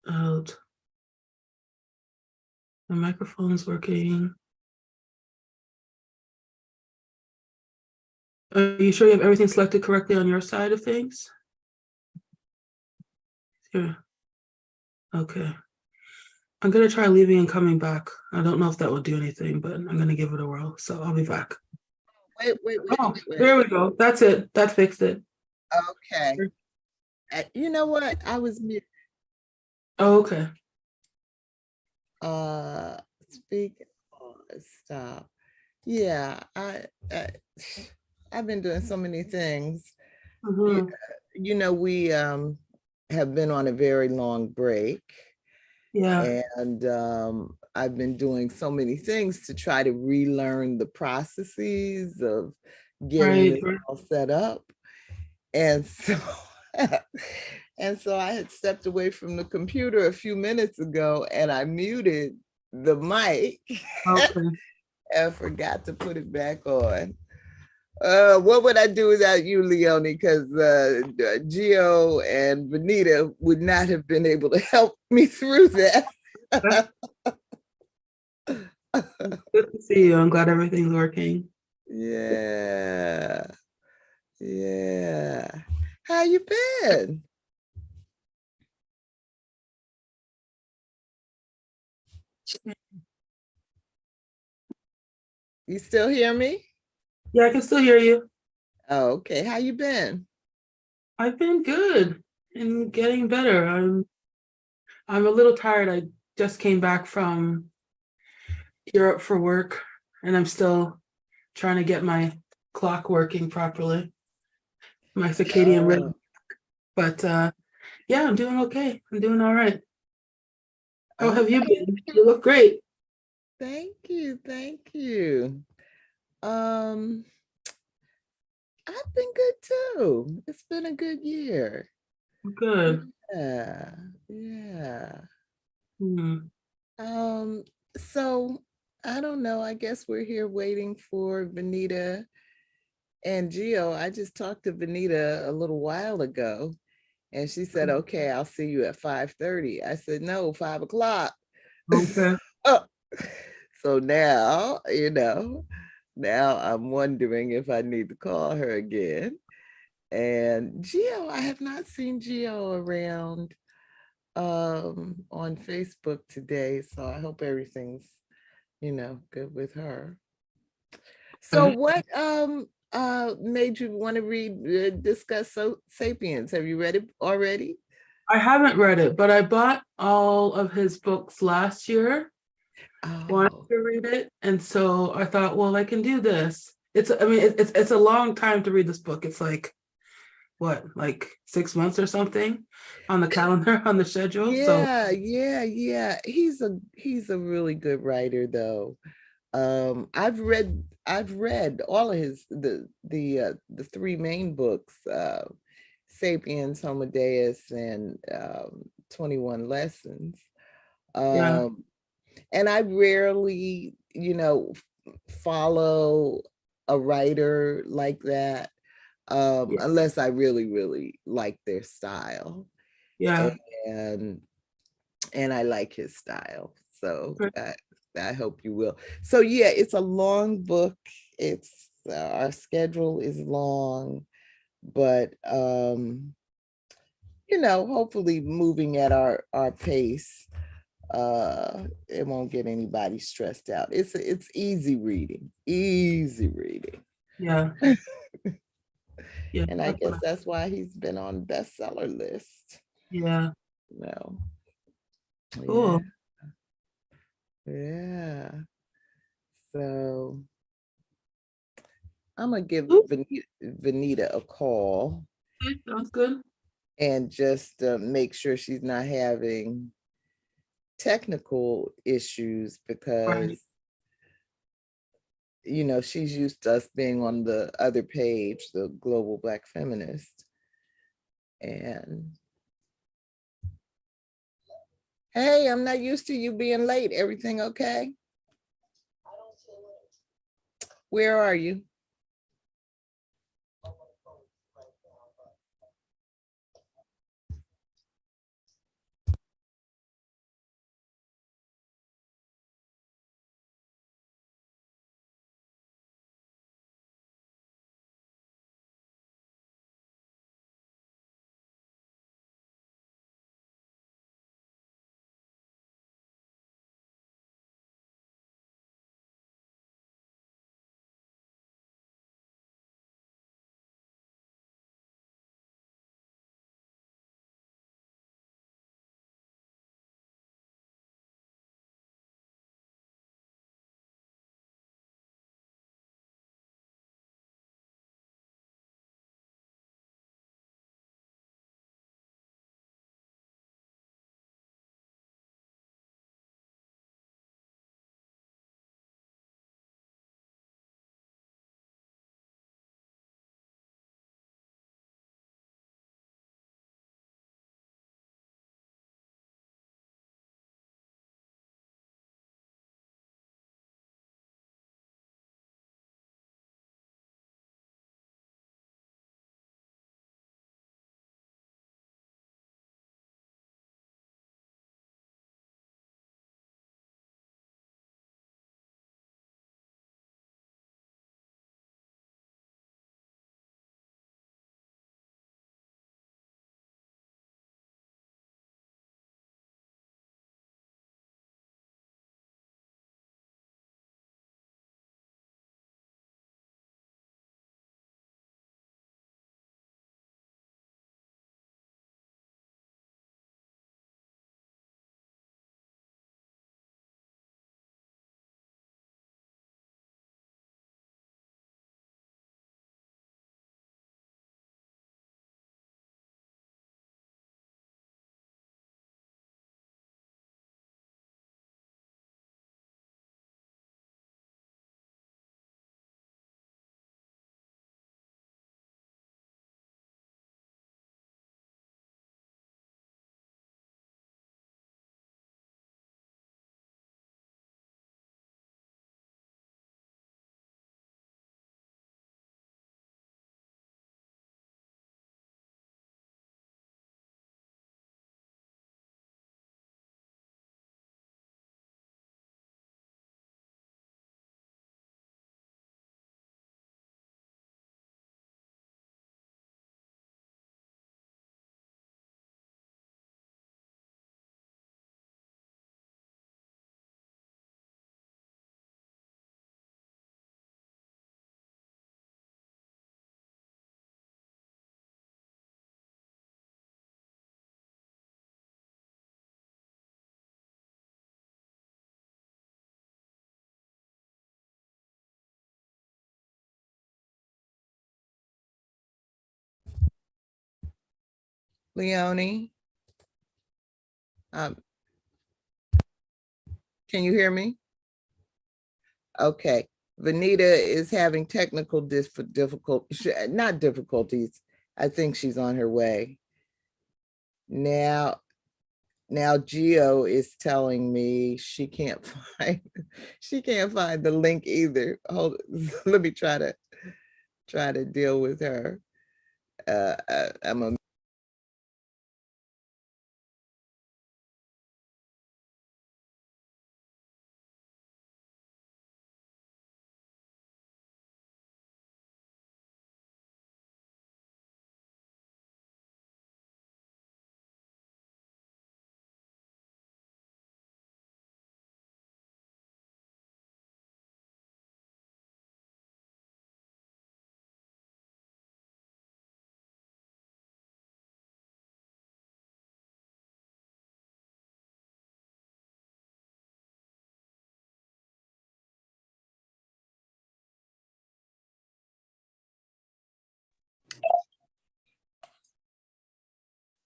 out. The microphone's working. Are you sure you have everything selected correctly on your side of things? Here. Okay. I'm gonna try leaving and coming back. I don't know if that will do anything, but I'm gonna give it a whirl. So I'll be back. Wait. There we go. That's it. That fixed it. Okay. You know what? I was mute. Oh, okay. Speak. Stop. Yeah, I've been doing so many things. Mm-hmm. We have been on a very long break. Yeah. And I've been doing so many things to try to relearn the processes of getting this all set up. And so, and so I had stepped away from the computer a few minutes ago and I muted the mic. Okay. And forgot to put it back on. What would I do without you, Leonie? Because Gio and Venita would not have been able to help me through that. Good to see you. I'm glad everything's working. Yeah. How you been? You still hear me? Yeah, I can still hear you. Oh, okay. How you been? I've been good and getting better. I'm a little tired. I just came back from Europe for work, and I'm still trying to get my clock working properly, my circadian rhythm. But yeah, I'm doing okay. I'm doing all right. How have you been? You look great. Thank you. Um, I've been good too. It's been a good year. Good. Yeah. Hmm. So I don't know. I guess we're here waiting for Venita and Gio. I just talked to Venita a little while ago and she said, okay, I'll see you at 5:30. I said, no, 5 o'clock. Okay. So now, now I'm wondering if I need to call her again. And Gio, I have not seen Gio around on Facebook today. So I hope everything's, good with her. So what made you want to discuss Sapiens? Have you read it already? I haven't read it, but I bought all of his books last year. Wanted to read it, and so I thought, well, I can do this. It's a long time to read this book. It's like what, like 6 months or something on the calendar, on the schedule. So Yeah. He's a really good writer though. I've read all of his the three main books, Sapiens, Homo Deus, and 21 Lessons. yeah, And I rarely, follow a writer like that, yeah, unless I really, really like their style. yeah. And I like his style. So I hope you will. So yeah, it's a long book. It's our schedule is long, but hopefully moving at our pace, it won't get anybody stressed out. It's easy reading. Yeah. Yeah. And I guess that's why he's been on bestseller list. Yeah. No. Cool. Yeah. So I'm gonna give Venita a call Okay, sounds good. and just make sure she's not having technical issues because Right. she's used to us being on the other page, the Global Black Feminist. And hey, I'm not used to you being late. Everything okay? Where are you? Leonie? Um, can you hear me? Okay. Venita is having technical not difficulties. I think she's on her way. Now Geo is telling me she can't find the link either. Hold, let me try to deal with her. I'm a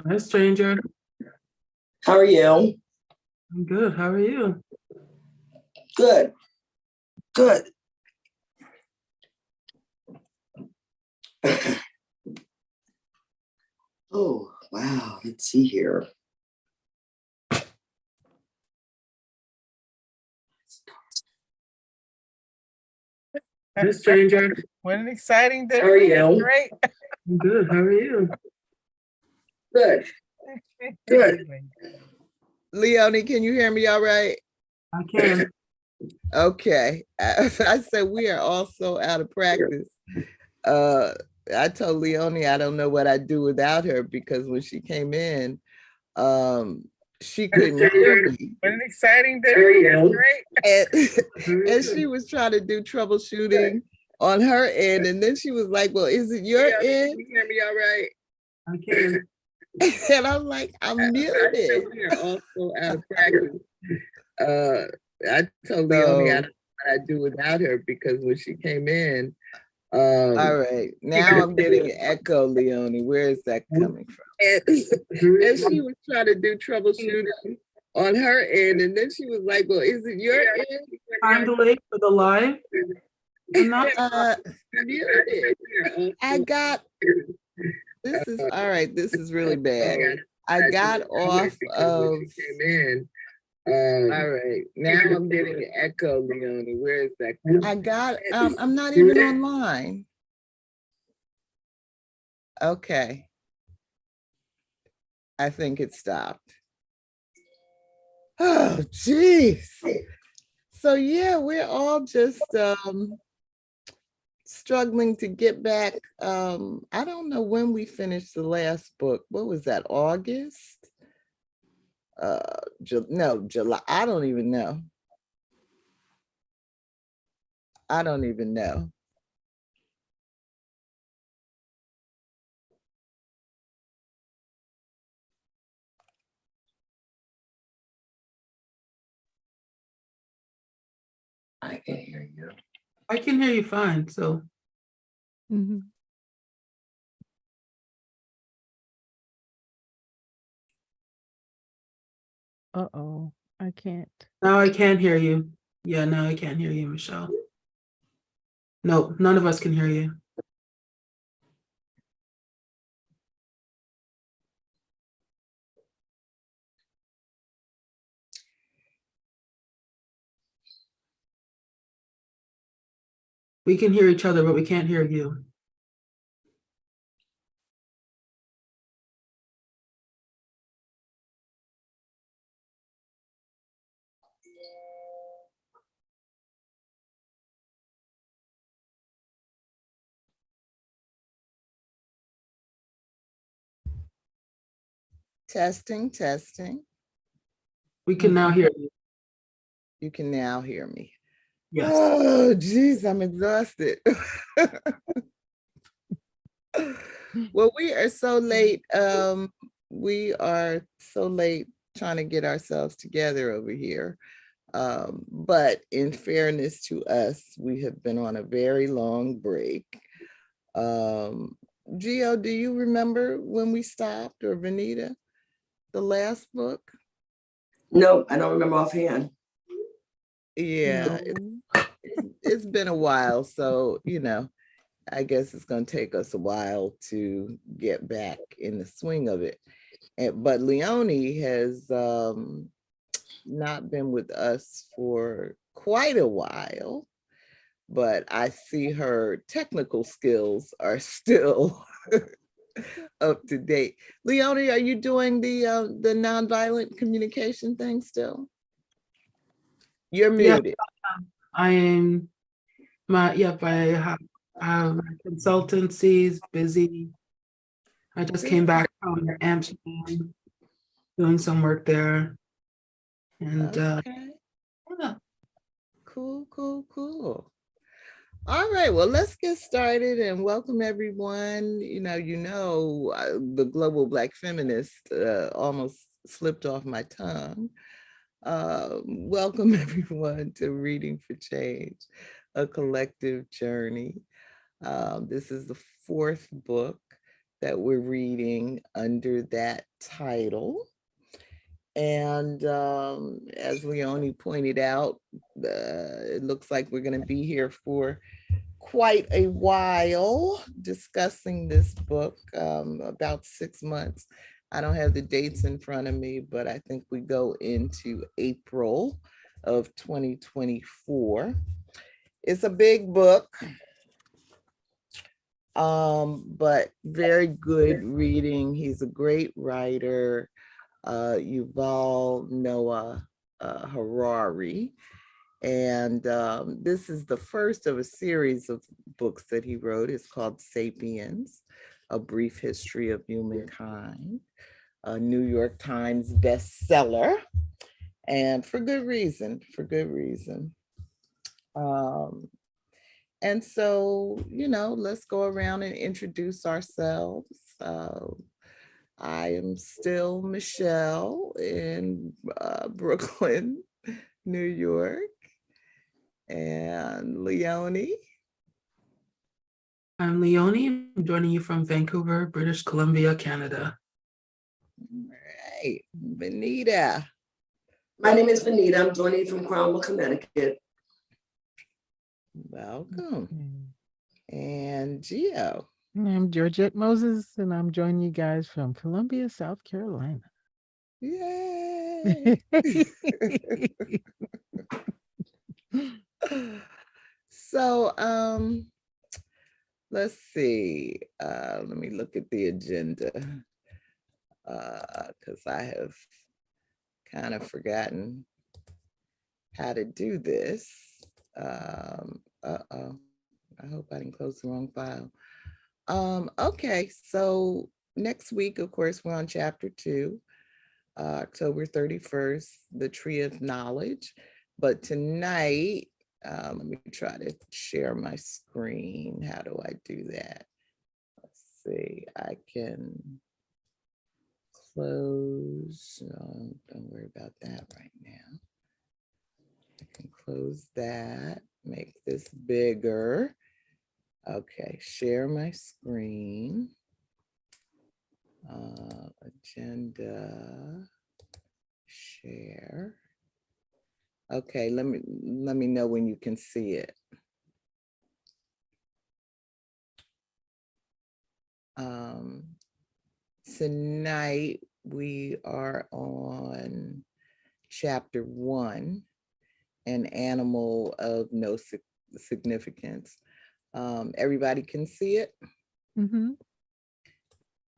Hi, stranger. How are you? I'm good. How are you? Good. Good. Oh, wow. Let's see here. Hi, stranger. What an exciting day. How are you? Great. I'm good. How are you? Good. Good. Leonie, can you hear me all right? I can. Okay. I said we are also out of practice. I told Leonie I don't know what I'd do without her because when she came in, she couldn't hear me. What an exciting day. How are you? Great. And she was trying to do troubleshooting on her end. And then she was like, well, is it your end? Can you hear me all right? I can. And I'm like, I'm muted. We are also out of practice. I told Leonie I don't know what I'd do without her because when she came in, all right, now I'm getting an echo, Leonie. Where is that coming from? And she was trying to do troubleshooting on her end, and then she was like, well, is it your end? Time delay for the live? I'm not. I got, this is, all right, this is really bad. I got off of, all right, now I'm getting an echo, Leonie. Where is that? I got, I'm not even online. Okay. I think it stopped. Oh, geez. So yeah, we're all just struggling to get back. I don't know when we finished the last book. What was that, August? No, July. I don't even know. I don't even know. I can hear you. I can hear you fine. So Uh-oh, I can't. now I can hear you. Yeah, now I can't hear you, Michelle. No, none of us can hear you. We can hear each other, but we can't hear you. Testing, testing. We can now hear you. You can now hear me. Yes. Oh, geez, I'm exhausted. Well, we are so late. We are so late trying to get ourselves together over here. But in fairness to us, we have been on a very long break. Gio, do you remember when we stopped, or Venita, the last book? No, I don't remember offhand. Yeah, it's been a while, so I guess it's going to take us a while to get back in the swing of it. But Leonie has not been with us for quite a while, but I see her technical skills are still up to date. Leonie, are you doing the nonviolent communication thing still? You're Yeah, muted. I am I have my consultancies busy. I just came back from Amsterdam doing some work there. And Okay. yeah. Cool. All right, well, let's get started and welcome everyone. The global Black feminist almost slipped off my tongue. Welcome everyone to Reading for Change, a collective journey. This is the fourth book that we're reading under that title. And as Leonie pointed out, it looks like we're going to be here for quite a while discussing this book, about 6 months. I don't have the dates in front of me, but I think we go into April of 2024. It's a big book, but very good reading. He's a great writer, Yuval Noah Harari. And this is the first of a series of books that he wrote. It's called Sapiens, A Brief History of Humankind, a New York Times bestseller, and for good reason. And so, let's go around and introduce ourselves. I am still Michelle in Brooklyn, New York. And Leonie. I'm Leonie. I'm joining you from Vancouver, British Columbia, Canada. All right, Venita. My name is Venita. I'm joining you from Cromwell, Connecticut. Welcome. And Gio. I'm Georgette Moses, and I'm joining you guys from Columbia, South Carolina. Yay. So let's see. Let me look at the agenda, because I have kind of forgotten how to do this. I hope I didn't close the wrong file. Okay, so next week, of course, we're on chapter 2, October 31st, the Tree of Knowledge. But tonight, let me try to share my screen. How do I do that? Let's see, I can close. Don't worry about that right now. I can close that, make this bigger. Okay, share my screen. Agenda, share. Okay, let me know when you can see it. Tonight we are on chapter 1, An Animal of No Significance. Everybody can see it? Mm-hmm.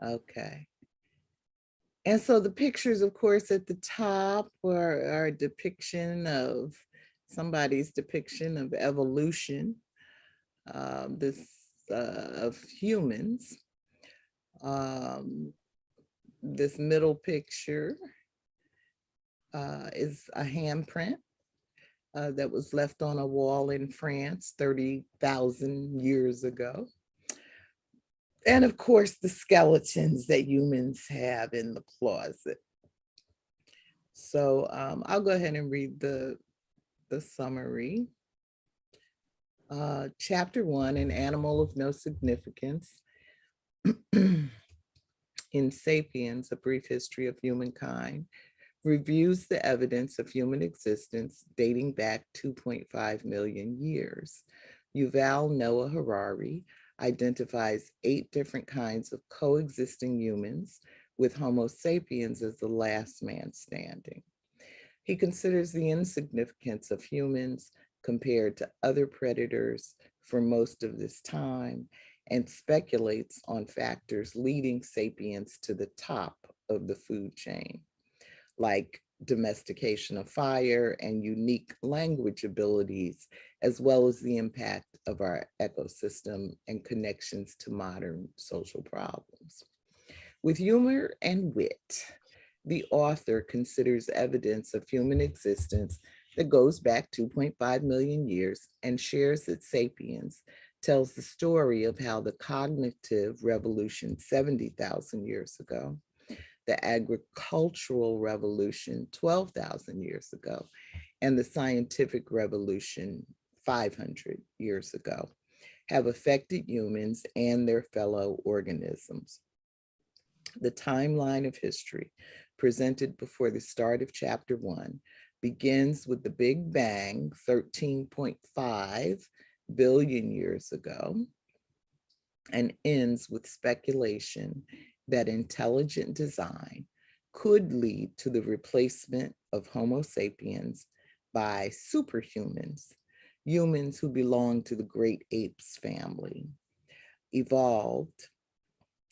Okay. And so the pictures, of course, at the top are a depiction of somebody's depiction of evolution, of humans. This middle picture is a handprint that was left on a wall in France 30,000 years ago. And of course, the skeletons that humans have in the closet. So I'll go ahead and read the summary. Chapter 1, An Animal of No Significance. in Sapiens, A Brief History of Humankind, reviews the evidence of human existence dating back 2.5 million years. Yuval Noah Harari identifies 8 different kinds of coexisting humans, with Homo sapiens as the last man standing. He considers the insignificance of humans compared to other predators for most of this time, and speculates on factors leading sapiens to the top of the food chain, like domestication of fire and unique language abilities, as well as the impact of our ecosystem and connections to modern social problems. With humor and wit, the author considers evidence of human existence that goes back 2.5 million years and shares that Sapiens tells the story of how the cognitive revolution 70,000 years ago, the agricultural revolution 12,000 years ago, and the scientific revolution 500 years ago have affected humans and their fellow organisms. The timeline of history presented before the start of chapter 1 begins with the Big Bang 13.5 billion years ago and ends with speculation that intelligent design could lead to the replacement of Homo sapiens by superhumans, humans who belong to the great apes family, evolved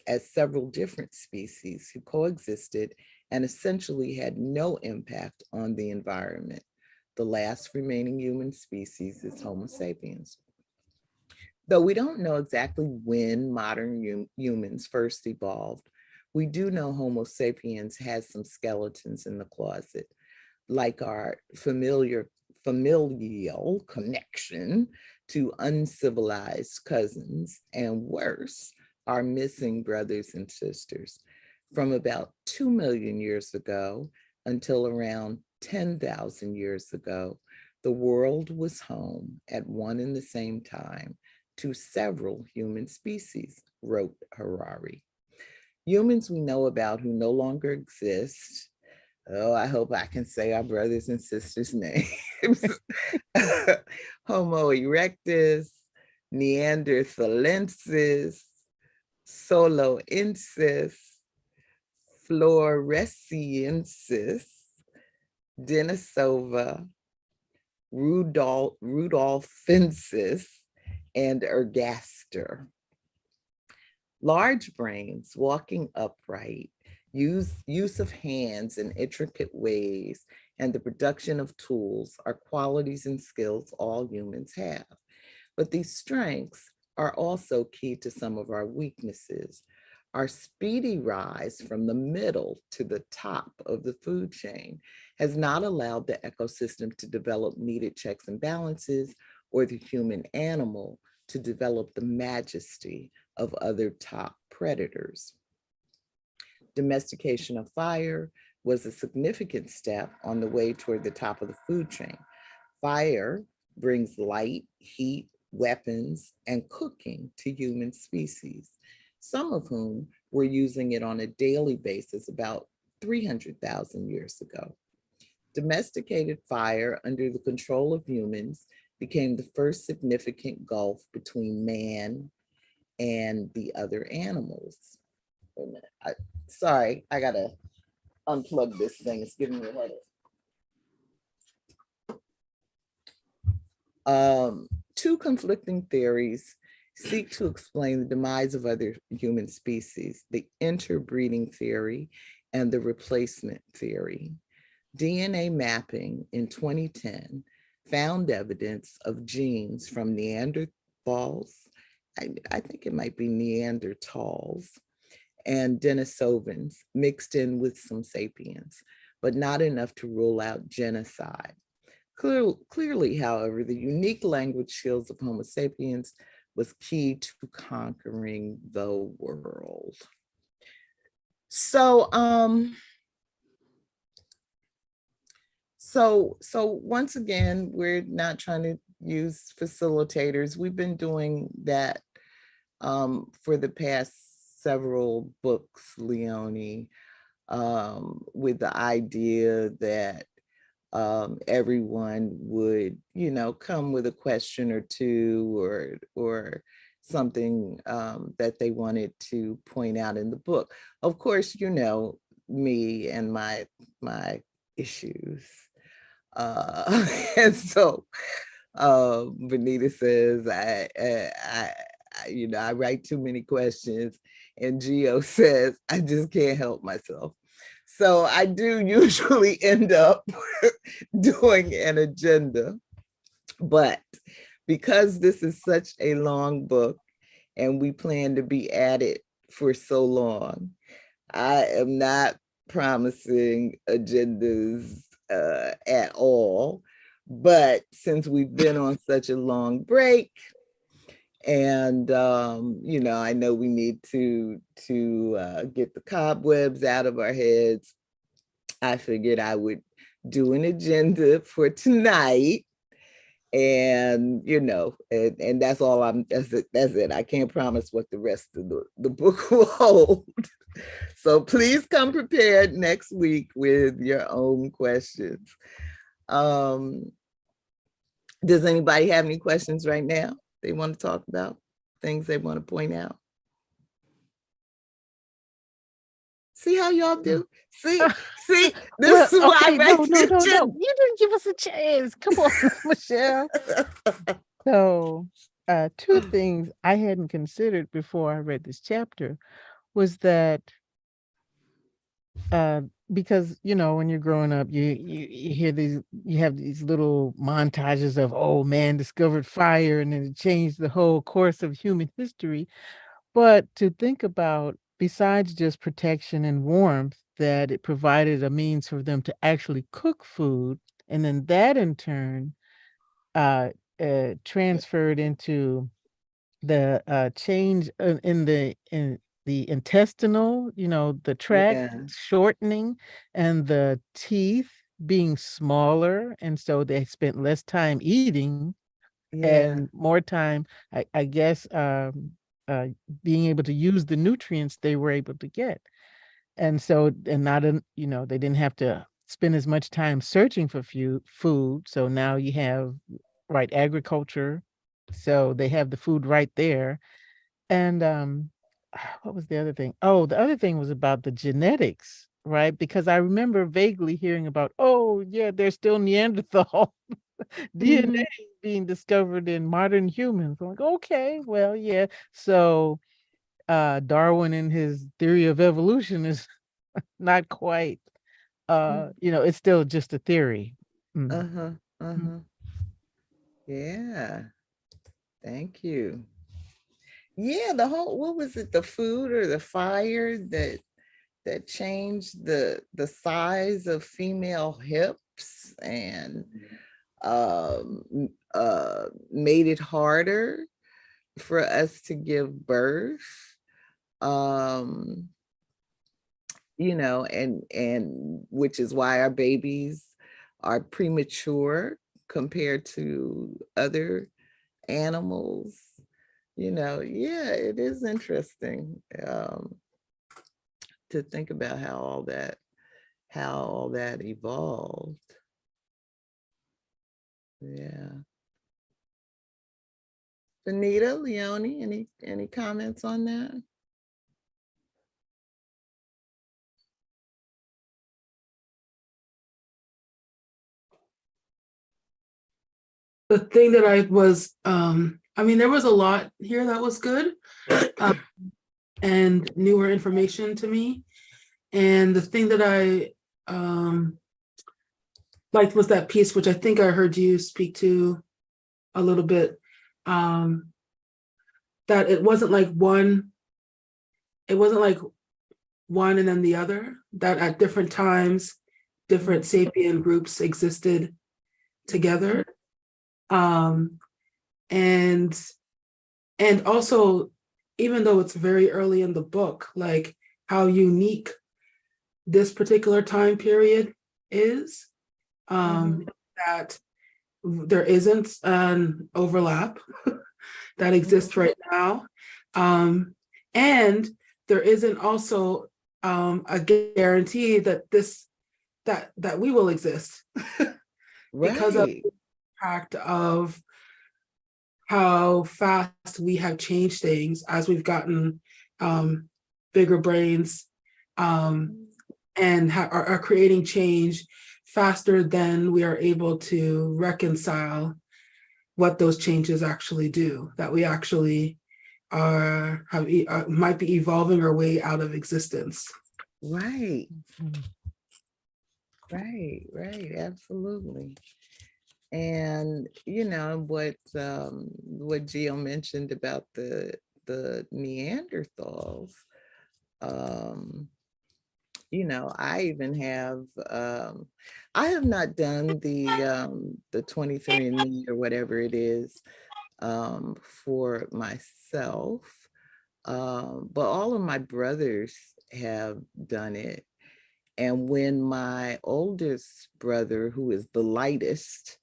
as several different species who coexisted and essentially had no impact on the environment. The last remaining human species is Homo sapiens. Though we don't know exactly when modern humans first evolved, we do know Homo sapiens has some skeletons in the closet, like our familial connection to uncivilized cousins, and worse, our missing brothers and sisters. From about 2 million years ago until around 10,000 years ago, the world was home at one and the same time to several human species, wrote Harari. Humans we know about who no longer exist. Oh, I hope I can say our brothers and sisters' names. Homo erectus, Neanderthalensis, Soloensis, Floresiensis, Denisova, Rudolfensis, and Ergaster. Large brains, walking upright, use of hands in intricate ways, and the production of tools are qualities and skills all humans have. But these strengths are also key to some of our weaknesses. Our speedy rise from the middle to the top of the food chain has not allowed the ecosystem to develop needed checks and balances, or the human animal to develop the majesty of other top predators. Domestication of fire was a significant step on the way toward the top of the food chain. Fire brings light, heat, weapons, and cooking to human species, some of whom were using it on a daily basis about 300,000 years ago. Domesticated fire under the control of humans became the first significant gulf between man and the other animals. Wait a minute. Sorry, I gotta unplug this thing. It's giving me a headache. Two conflicting theories seek to explain the demise of other human species: the interbreeding theory and the replacement theory. DNA mapping in 2010 found evidence of genes from Neanderthals, I think it might be Neanderthals, and Denisovans mixed in with some sapiens, but not enough to rule out genocide. Clearly, however, the unique language skills of Homo sapiens was key to conquering the world. So once again, we're not trying to use facilitators. We've been doing that for the past several books, Leonie, with the idea that everyone would, come with a question or two or something that they wanted to point out in the book. Of course, me and my issues. And so Venita says, I write too many questions, and Gio says, I just can't help myself. So I do usually end up doing an agenda, but because this is such a long book and we plan to be at it for so long, I am not promising agendas at all. But since we've been on such a long break, and I know we need to get the cobwebs out of our heads, I figured I would do an agenda for tonight. And and that's all that's it. I can't promise what the rest of the book will hold. So please come prepared next week with your own questions. Does anybody have any questions right now they want to talk about, things they want to point out? See how y'all do? See, this is why I write no. You didn't give us a chance. Come on, Michelle. So, two things I hadn't considered before I read this chapter was that because when you're growing up, you hear you have these little montages of, oh, man discovered fire and then it changed the whole course of human history. But to think about, besides just protection and warmth, that it provided a means for them to actually cook food, and then that in turn transferred into the change in the intestinal, the tract shortening and the teeth being smaller, and so they spent less time eating and more time, I guess, being able to use the nutrients they were able to get. And so, and not, they didn't have to spend as much time searching for food. So now you have, right, agriculture. So they have the food right there. And what was the other thing? Oh, the other thing was about the genetics, right? Because I remember vaguely hearing about, oh, yeah, there's still Neanderthal DNA being discovered in modern humans. I'm like, okay, well, yeah. So Darwin and his theory of evolution is not quite, it's still just a theory. Yeah. Thank you. Yeah, the whole, what was it, the food or the fire that changed the size of female hips and made it harder for us to give birth. And which is why our babies are premature compared to other animals. Yeah, it is interesting to think about how all that evolved. Yeah. Venita, Leonie, any comments on that? The thing that I was, there was a lot here that was good and newer information to me. And the thing that I liked was that piece, which I think I heard you speak to a little bit, that it wasn't like one and then the other, that at different times, different sapient groups existed together. And also, even though it's very early in the book, like how unique this particular time period is, that there isn't an overlap that exists right now. And there isn't also a guarantee that that we will exist because of Right. the impact of how fast we have changed things as we've gotten bigger brains, and are creating change faster than we are able to reconcile what those changes actually do, that we actually might be evolving our way out of existence. Right. Right, absolutely. And what Gio mentioned about the Neanderthals, I even have I have not done the 23andMe or whatever it is for myself, but all of my brothers have done it. And when my oldest brother, who is the lightest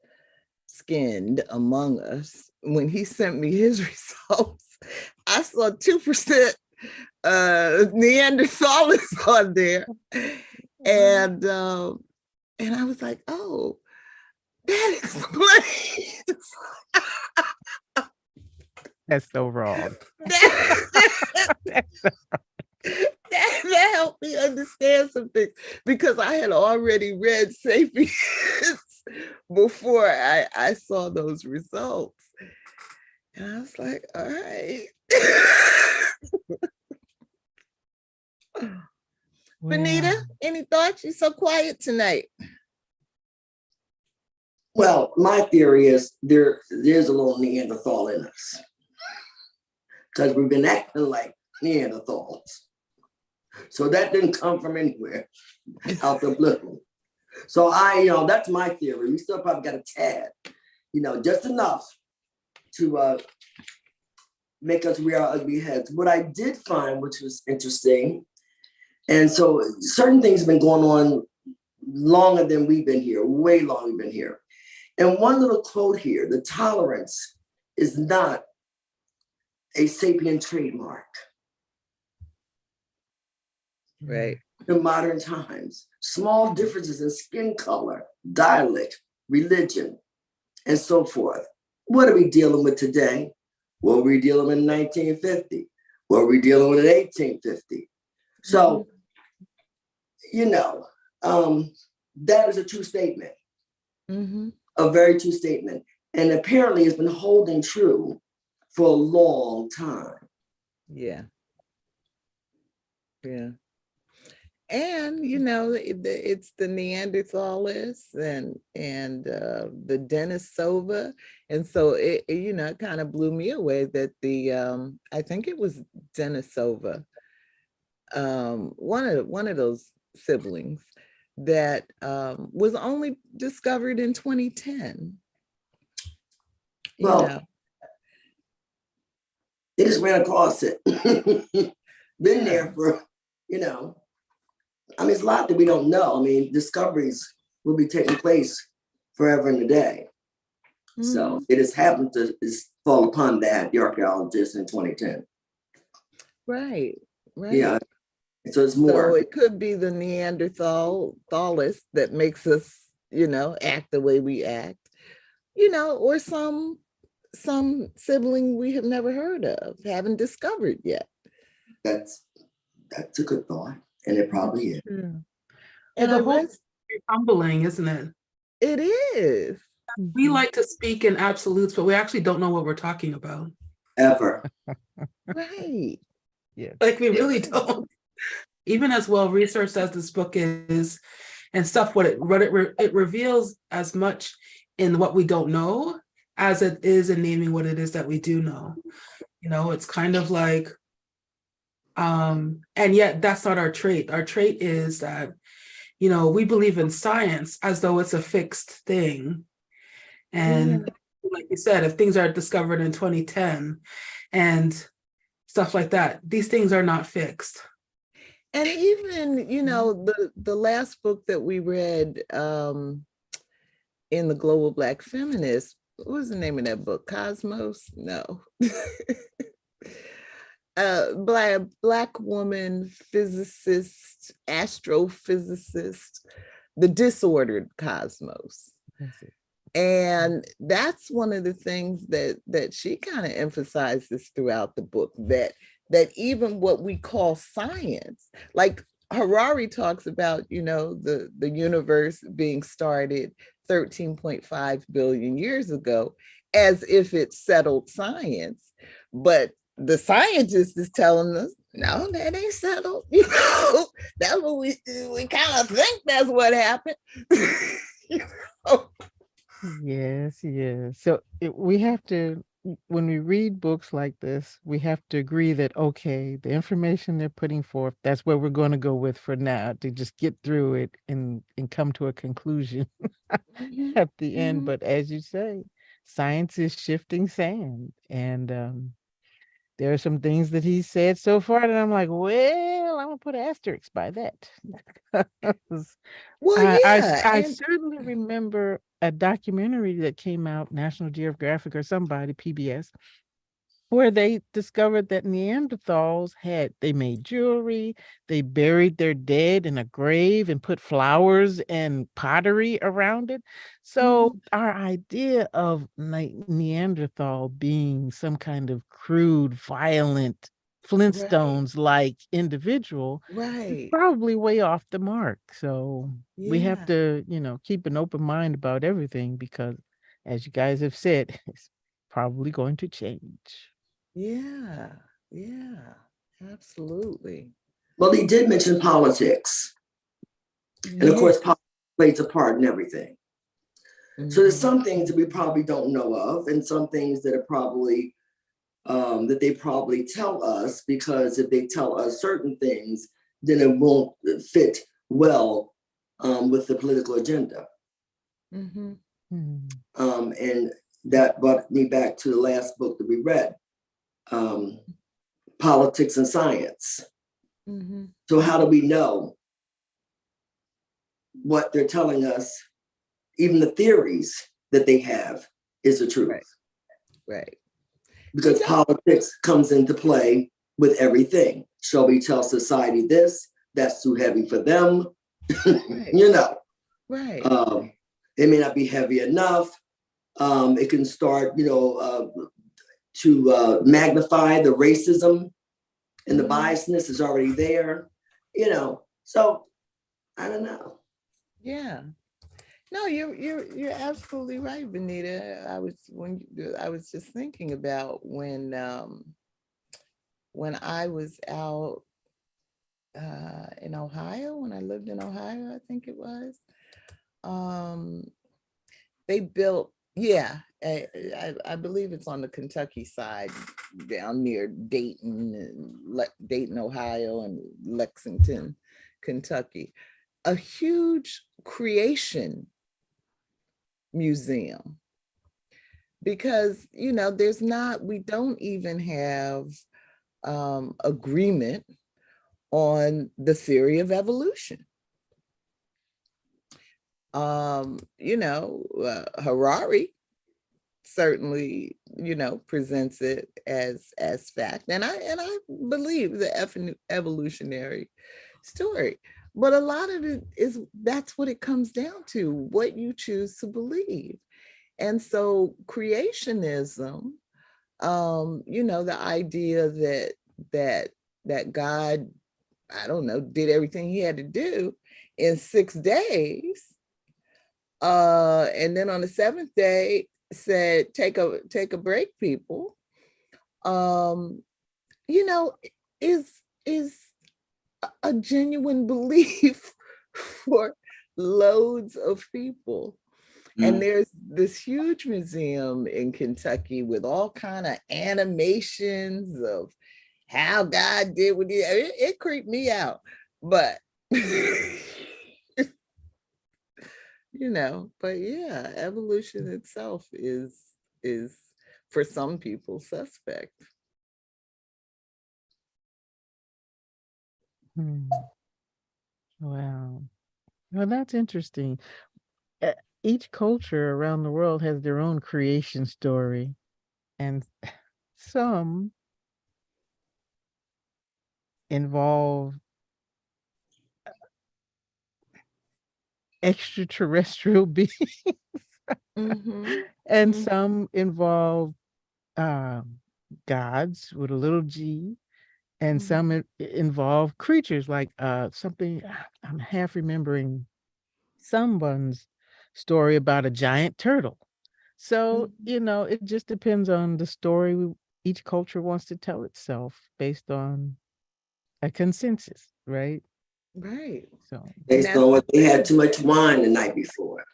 skinned among us, when he sent me his results, I saw 2% Neanderthals on there. And I was like, oh, that explains. That's so wrong. That helped me understand some things, because I had already read Sapiens before I saw those results. And I was like, all right. Venita, any thoughts? You're so quiet tonight. Well, my theory is there's a little Neanderthal in us, because we've been acting like Neanderthals. So that didn't come from anywhere, out the blue. So that's my theory. We still probably got a tad, just enough to make us rear our ugly heads. What I did find, which was interesting, and so certain things have been going on longer than we've been here, way longer we've been here. And one little quote here: the tolerance is not a sapient trademark. Right. In modern times, small differences in skin color, dialect, religion, and so forth. What are we dealing with today? What were we dealing with in 1950? What were we dealing with in 1850? So, that is a true statement, a very true statement. And apparently it's been holding true for a long time. Yeah. And it's the Neanderthalists and the Denisova, and so it kind of blew me away that the I think it was Denisova, one of those siblings that was only discovered in 2010. Well, they just ran across it. Been there for, it's a lot that we don't know. Discoveries will be taking place forever and a day. So it has happened to fall upon that, the archaeologists in 2010. Right. Yeah. So it's more. So it could be the Neanderthalist that makes us, act the way we act, or some sibling we have never heard of, haven't discovered yet. That's a good thought, and it probably is. And the whole is humbling, isn't it? It is. We like to speak in absolutes, but we actually don't know what we're talking about. Ever. Right. Yeah. Like we really don't. Even as well researched as this book is, and stuff, what it reveals as much in what we don't know as it is in naming what it is that we do know. It's kind of like, and yet that's not our trait. Our trait is that, we believe in science as though it's a fixed thing. And like you said, if things are discovered in 2010 and stuff like that, these things are not fixed. And even, the last book that we read in the Global Black Feminist, what was the name of that book? Cosmos? No. black woman physicist, astrophysicist, the disordered cosmos. And that's one of the things that she kind of emphasizes throughout the book, that even what we call science, like Harari talks about, the universe being started 13.5 billion years ago, as if it's settled science. But the scientist is telling us, no, that ain't settled. That's what we kind of think that's what happened. Yes, yes. So we have to, when we read books like this, we have to agree that, okay, the information they're putting forth, that's where we're going to go with for now, to just get through it and come to a conclusion at the end. But as you say, science is shifting sand. And there are some things that he said so far that I'm like, well, I'm going to put an asterisk by that. Well, I certainly remember a documentary that came out, National Geographic or somebody, PBS, where they discovered that Neanderthals they made jewelry, they buried their dead in a grave and put flowers and pottery around it. So our idea of Neanderthal being some kind of crude, violent, Flintstones like individual, right, probably way off the mark. So we have yeah, to, keep an open mind about everything, because as you guys have said, it's probably going to change. yeah, absolutely. Well, he did mention politics. And of course, politics plays a part in everything. So there's some things that we probably don't know of, and some things that are probably that they probably tell us, because if they tell us certain things, then it won't fit well with the political agenda. And that brought me back to the last book that we read, Politics and Science. So how do we know what they're telling us, even the theories that they have, is the truth? Right. Because politics comes into play with everything. Shall we tell society this? That's too heavy for them. Right. It may not be heavy enough. It can start, to magnify the racism, and the biasness is already there, So I don't know. Yeah. No, you're absolutely right, Venita. I was just thinking about when I was out in Ohio, when I lived in Ohio, I think it was. They built, I believe it's on the Kentucky side, down near Dayton, Ohio, and Lexington, Kentucky, a huge creation museum, because we don't even have agreement on the theory of evolution. Harari certainly presents it as fact, and I believe the evolutionary story, but a lot of it that's what it comes down to, what you choose to believe. And so creationism, the idea that God, I don't know, did everything he had to do in 6 days, and then on the 7th day said, take a break, people, is a genuine belief for loads of people. And there's this huge museum in Kentucky with all kind of animations of how God did what it creeped me out, but but yeah, evolution itself is for some people suspect. Wow. Well, that's interesting. Each culture around the world has their own creation story, and some involve extraterrestrial beings, and some involve gods with a little g, and some involve creatures like something I'm half remembering someone's story about a giant turtle. So, it just depends on the story each culture wants to tell itself based on a consensus, right? Right. So Based on what they had too much wine the night before.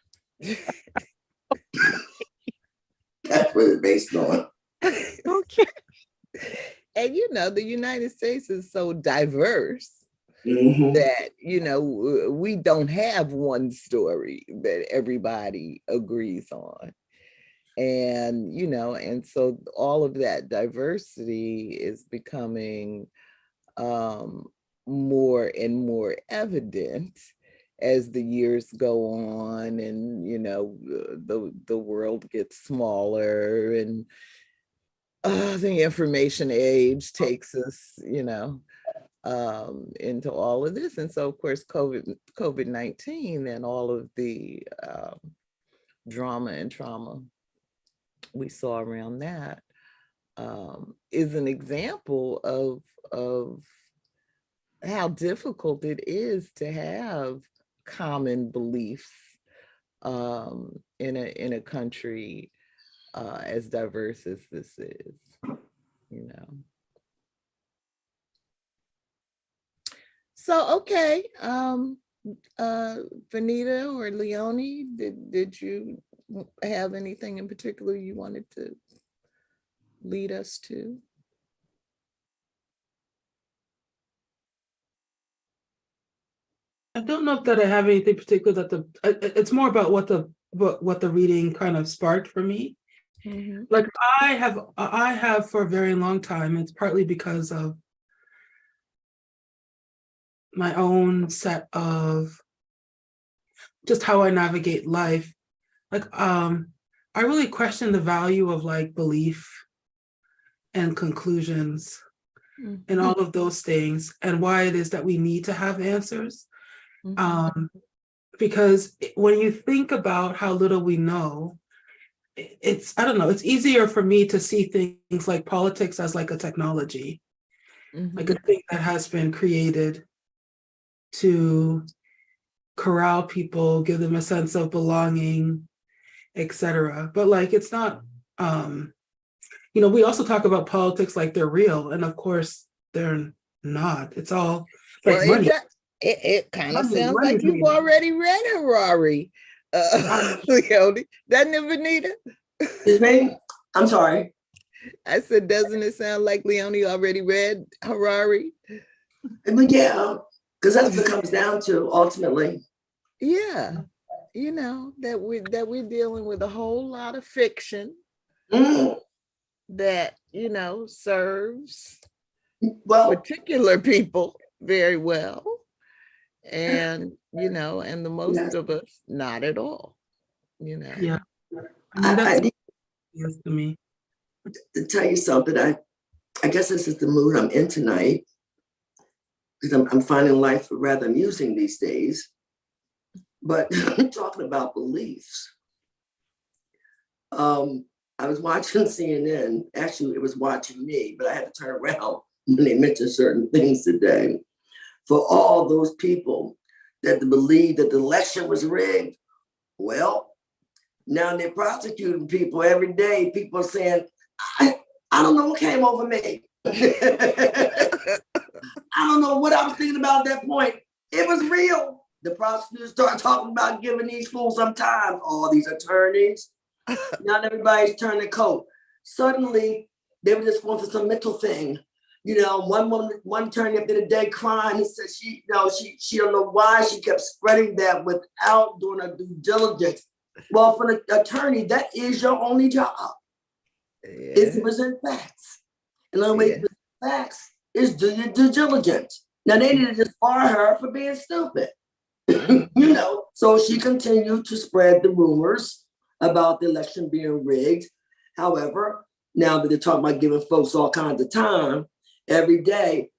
That's what it's based on. okay. And the United States is so diverse Mhm. that we don't have one story that everybody agrees on. And and so all of that diversity is becoming more and more evident as the years go on, and the world gets smaller, and the information age takes us into all of this. And so of course COVID-19 and all of the drama and trauma we saw around that is an example of how difficult it is to have common beliefs in a country as diverse as this is, So okay, Venita or Leonie, did you have anything in particular you wanted to lead us to? I don't know if that I have anything particular it's more about what the reading kind of sparked for me. Like I have for a very long time. It's partly because of my own set of just how I navigate life. Like I really question the value of like belief and conclusions and all of those things, and why it is that we need to have answers. Because when you think about how little we know, I don't know, it's easier for me to see things like politics as like a technology, like a thing that has been created to corral people, give them a sense of belonging, etc. But like, it's not, we also talk about politics like they're real, and of course they're not. It's all like money. It kind of sounds like you've already read Harari, Leonie. Doesn't it, Venita? His name? I'm sorry. I said, doesn't it sound like Leonie already read Harari? But yeah, because that's what it comes down to ultimately. Yeah, that we're dealing with a whole lot of fiction that serves particular people very well, and and the most of us not at all. Yeah, I mean, that's yes to me. To tell you something, I guess this is the mood I'm in tonight, because I'm finding life rather amusing these days. But talking about beliefs, I was watching CNN. Actually, it was watching me, but I had to turn around when they mentioned certain things today. For all those people that believe that the election was rigged, well, now they're prosecuting people every day. People are saying, I don't know what came over me. I don't know what I was thinking about at that point. It was real. The prosecutors start talking about giving these fools some time. All these attorneys, not everybody's turning coat. Suddenly, they were just going for some mental thing. One attorney up there today crying and said she don't know why she kept spreading that without doing her due diligence. Well, for the attorney, that is your only job. Is to present facts. And the only way to present facts is do your due diligence. Now they need to just fire her for being stupid. So she continued to spread the rumors about the election being rigged. However, now that they're talking about giving folks all kinds of time, every day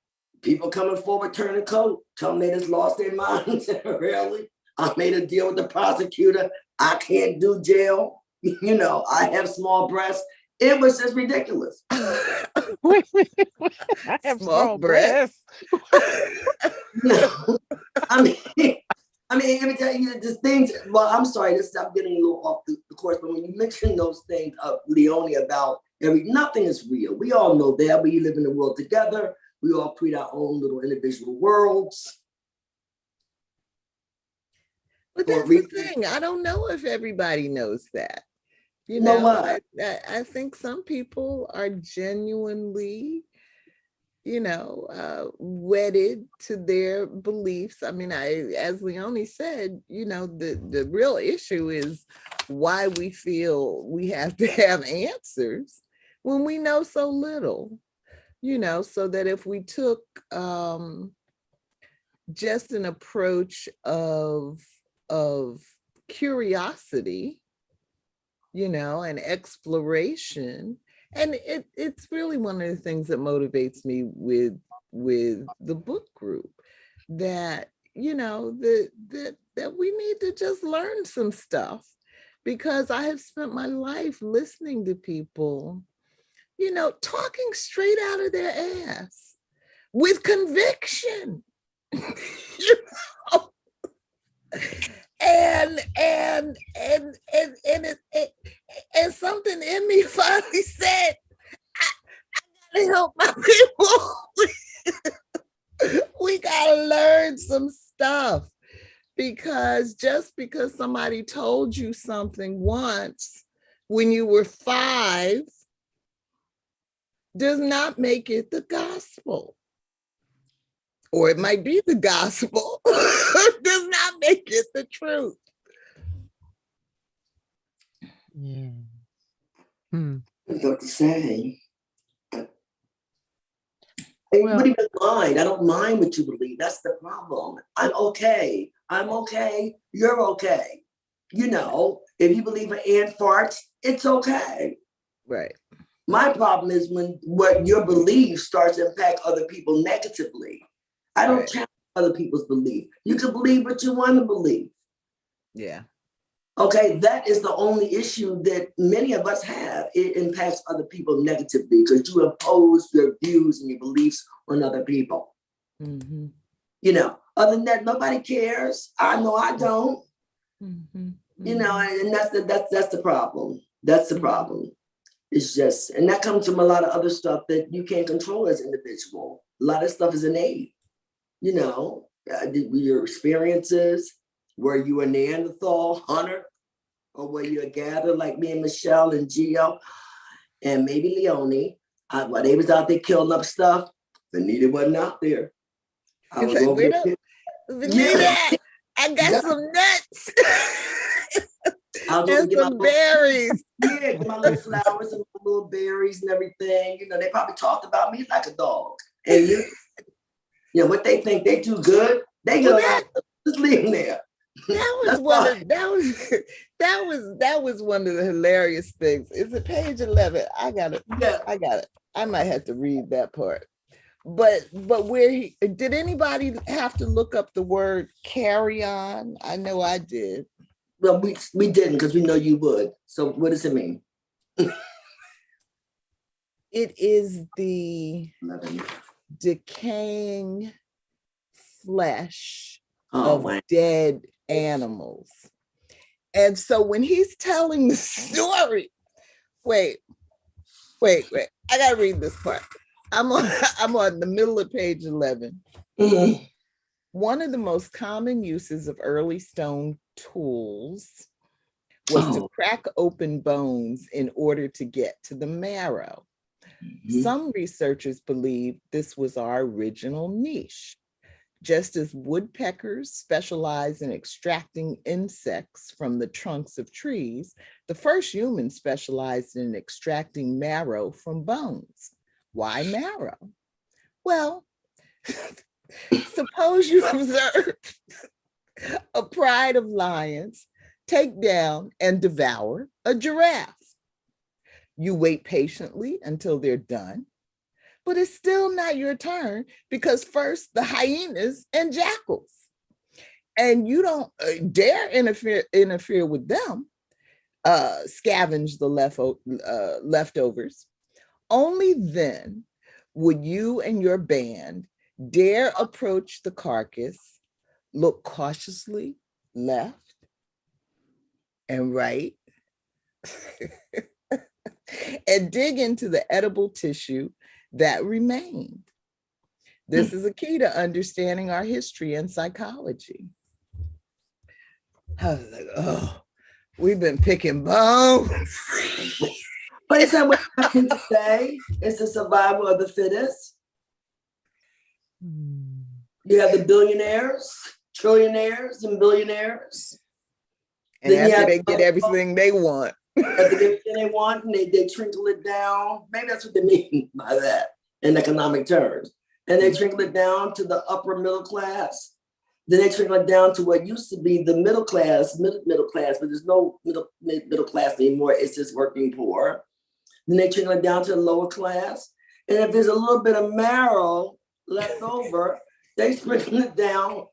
People coming forward, turning coat, telling me they just lost their minds. Really? I made a deal with the prosecutor. I can't do jail. You know, I have small breasts. It was just ridiculous. Wait, I have small breasts. No, I mean, let me tell you the things. Well, I'm sorry, I'm getting a little off the course, but when you mention those things of Leonie about nothing is real. We all know that. We live in the world together. We all create our own little individual worlds. But that's the thing. I don't know if everybody knows that. You know what? I think some people are genuinely, wedded to their beliefs. I mean, as Leonie said, the real issue is why we feel we have to have answers when we know so little, so that if we took just an approach of curiosity, and exploration. And it's really one of the things that motivates me with the book group, that, that we need to just learn some stuff, because I have spent my life listening to people, talking straight out of their ass with conviction. And something in me finally said, I gotta help my people. We gotta learn some stuff, because just because somebody told you something once when you were 5 does not make it the gospel. Or it might be the gospel, does not make it the truth. Yeah. What to say? What even mind? I don't mind what you believe. That's the problem. I'm okay. You're okay. If you believe an ant farts, it's okay. Right. My problem is when what your belief starts to impact other people negatively. I don't challenge other people's belief. You can believe what you want to believe. Yeah. Okay, that is the only issue that many of us have. It impacts other people negatively because you impose your views and your beliefs on other people. Mm-hmm. Other than that, nobody cares. I know I don't. Mm-hmm. And that's the problem. That's the problem. It's just, and that comes from a lot of other stuff that you can't control as an individual. A lot of stuff is innate. Your experiences, were you a Neanderthal hunter, or were you a gatherer like me and Michelle and Gio and maybe Leonie? While they was out there killing up stuff, Venita wasn't out there. I was over there. Venita, I got some nuts. And some berries. Get my little flowers and my little berries and everything. They probably talked about me like a dog. And what they think they do good, they get around. Just leave them there. That was one of the hilarious things. Is it page 11? I got it. Yeah. I got it. I might have to read that part. But where did anybody have to look up the word carry on? I know I did. Well, we didn't, because we know you would. So what does it mean? It is the decaying flesh of dead animals. And so when he's telling the story, wait, I gotta read this part. I'm on the middle of page 11. Mm-hmm. One of the most common uses of early stone tools was to crack open bones in order to get to the marrow. Mm-hmm. Some researchers believe this was our original niche. Just as woodpeckers specialize in extracting insects from the trunks of trees, the first humans specialized in extracting marrow from bones. Why marrow? Well, suppose you observe a pride of lions take down and devour a giraffe. You wait patiently until they're done. but it's still not your turn, because first the hyenas and jackals, and you don't dare interfere with them, scavenge the leftovers. Only then would you and your band dare approach the carcass, look cautiously left and right, and dig into the edible tissue that remained. This is a key to understanding our history and psychology. I was like, oh, we've been picking bones. But it's not what I can say. It's the survival of the fittest. You have the billionaires, trillionaires, and billionaires. And after they get everything they want. After they get everything they want, and they trickle it down. Maybe that's what they mean by that in economic terms. And they trickle it down to the upper middle class. Then they trickle it down to what used to be the middle class, middle class, but there's no middle class anymore. It's just working poor. Then they trickle it down to the lower class. And if there's a little bit of marrow left over, they sprinkle it down.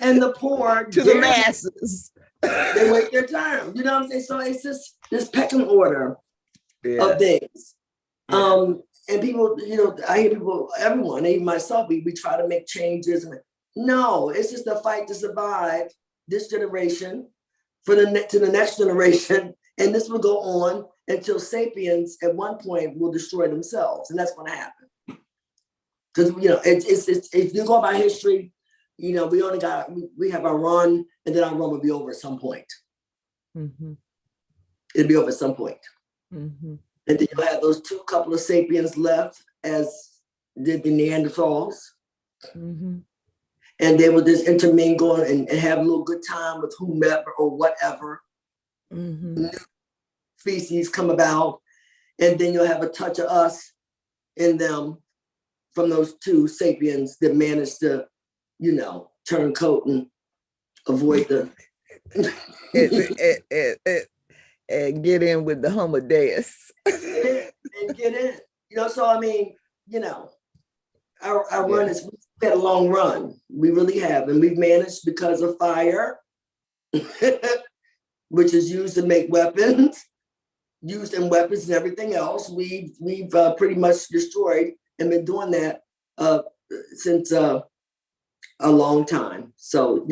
And the poor to the masses. They wait their turn. You know what I'm saying? So it's just this pecking order of things. Yeah. And people, I hear people, everyone, even myself, we try to make changes. No, it's just a fight to survive this generation to the next generation. And this will go on until sapiens at one point will destroy themselves. And that's going to happen. Because, it's if you go by history, we have our run, and then our run will be over at some point. Mm-hmm. It'll be over at some point. Mm-hmm. And then you'll have those couple of sapiens left, as did the Neanderthals. Mm-hmm. And they will just intermingle and have a little good time with whomever or whatever. Mm-hmm. New species come about, and then you'll have a touch of us in them from those two sapiens that managed to, turn coat and avoid the and get in with the Homo Deus. and get in. So I mean, our run is, we've had a long run. We really have, and we've managed because of fire, which is used to make weapons, used in weapons and everything else. We've pretty much destroyed and been doing that since a long time. So,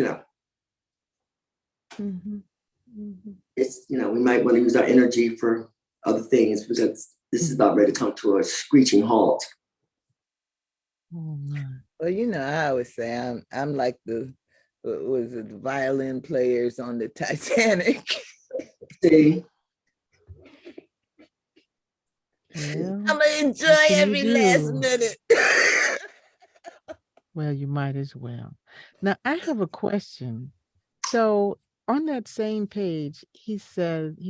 it's, we might want to use our energy for other things, because this is about ready to come to a screeching halt. Oh, well, I always say I'm like the violin players on the Titanic. See? Well, I'm gonna enjoy every last minute. Well, you might as well. Now, I have a question. So on that same page, he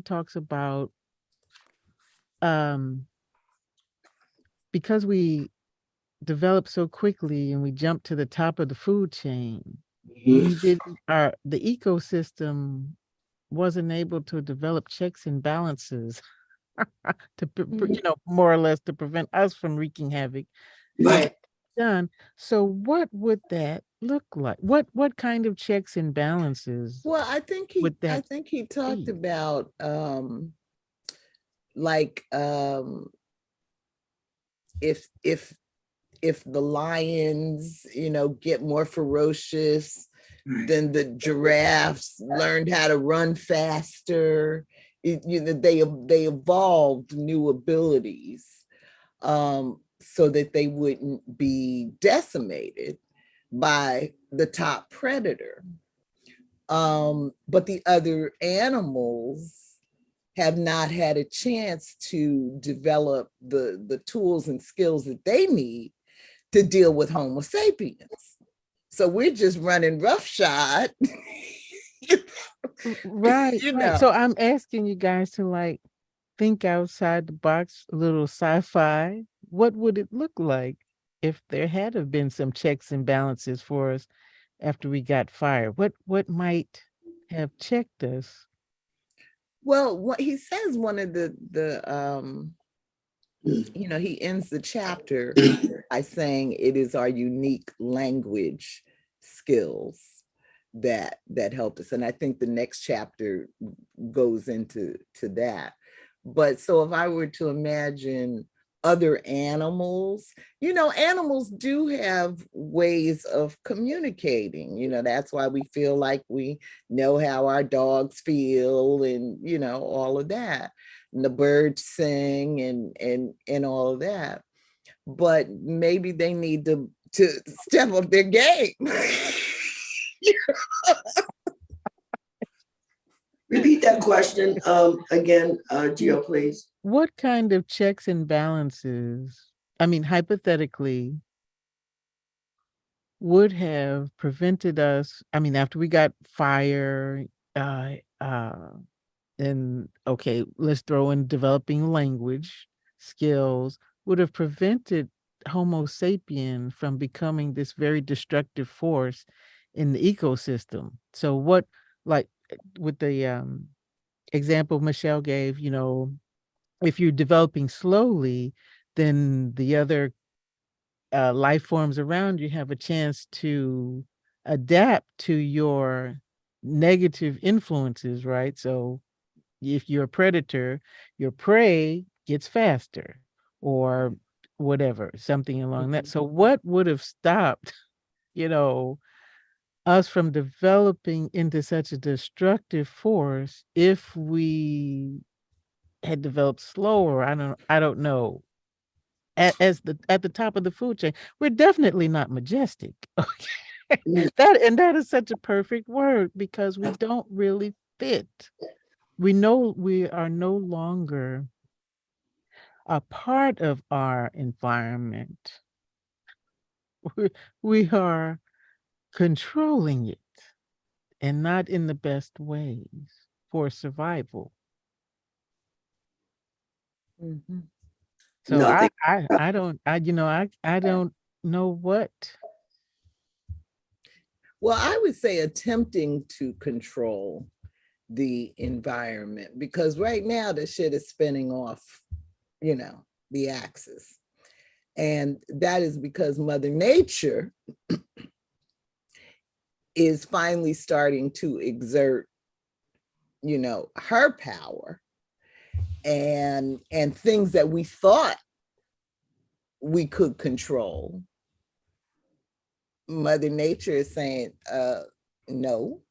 talks about because we developed so quickly and we jumped to the top of the food chain, the ecosystem wasn't able to develop checks and balances to more or less to prevent us from wreaking havoc. Right. Done. So what would that look like? What kind of checks and balances? Well, I think he talked about if the lions, get more ferocious, then the giraffes learned how to run faster. They evolved new abilities. So that they wouldn't be decimated by the top predator. But the other animals have not had a chance to develop the tools and skills that they need to deal with Homo sapiens. So we're just running roughshod. Right. So I'm asking you guys to think outside the box, a little sci-fi. What would it look like if there had have been some checks and balances for us after we got fired? What might have checked us? Well, what he says, one of the you know, he ends the chapter by saying it is our unique language skills that help us. And I think the next chapter goes into that. But so if I were to imagine other animals, you know, animals do have ways of communicating. You know, that's why we feel like we know how our dogs feel, and, you know, all of that. And the birds sing and all of that. But maybe they need to step up their game. Repeat that question again, Gio, please. What kind of checks and balances, I mean, hypothetically, would have prevented us, I mean, after we got fire, and okay, let's throw in developing language skills, would have prevented Homo sapien from becoming this very destructive force in the ecosystem. So what, like with the example Michelle gave, you know, if you're developing slowly, then the other life forms around you have a chance to adapt to your negative influences, right? So if you're a predator, your prey gets faster or whatever, something along that. So what would have stopped, you know, us from developing into such a destructive force if we had developed slower? I don't know. At the top of the food chain, we're definitely not majestic. Okay. That is such a perfect word, because we don't really fit. We know we are no longer a part of our environment. We are controlling it, and not in the best ways for survival. Mm-hmm. So No, I don't, I don't know what. Well, I would say attempting to control the environment, because right now the shit is spinning off, you know, the axis. And that is because Mother Nature is finally starting to exert, you know, her power, and things that we thought we could control. Mother Nature is saying, no.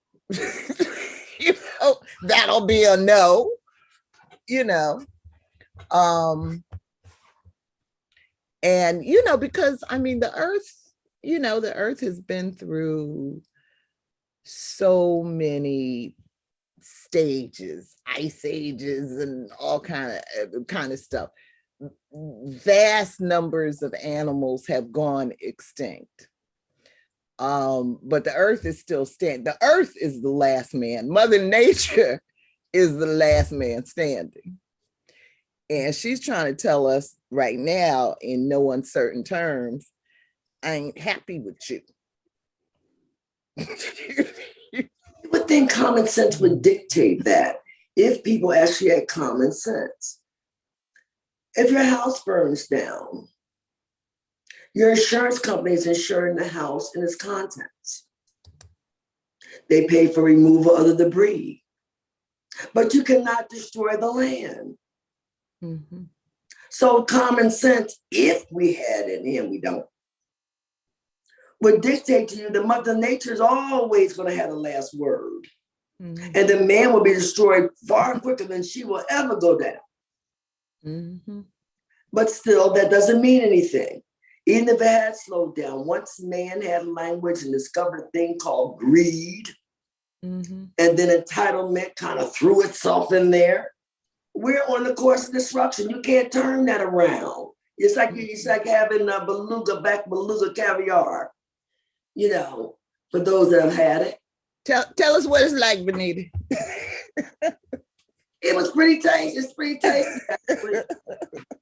You know, that'll be a no, you know. And, you know, because I mean, the earth, you know, the earth has been through so many stages, ice ages and all kind of stuff. Vast numbers of animals have gone extinct. But the earth is still standing. The earth is the last man. Mother Nature is the last man standing. And she's trying to tell us right now, in no uncertain terms, I ain't happy with you. you would think common sense would dictate that, if people actually had common sense. If your house burns down, your insurance company is insuring the house and its contents. They pay for removal of the debris, but you cannot destroy the land. Mm-hmm. So common sense, if we had it, and we don't, would dictate to you that Mother Nature is always going to have the last word. Mm-hmm. And the man will be destroyed far quicker than she will ever go down. Mm-hmm. But still, that doesn't mean anything. Even if it had slowed down, once man had language and discovered a thing called greed, mm-hmm. and then entitlement kind of threw itself in there, we're on the course of destruction. You can't turn that around. It's like having a beluga caviar, you know, for those that have had it. Tell us what it's like, Venita. It was pretty tasty. It's pretty tasty, actually.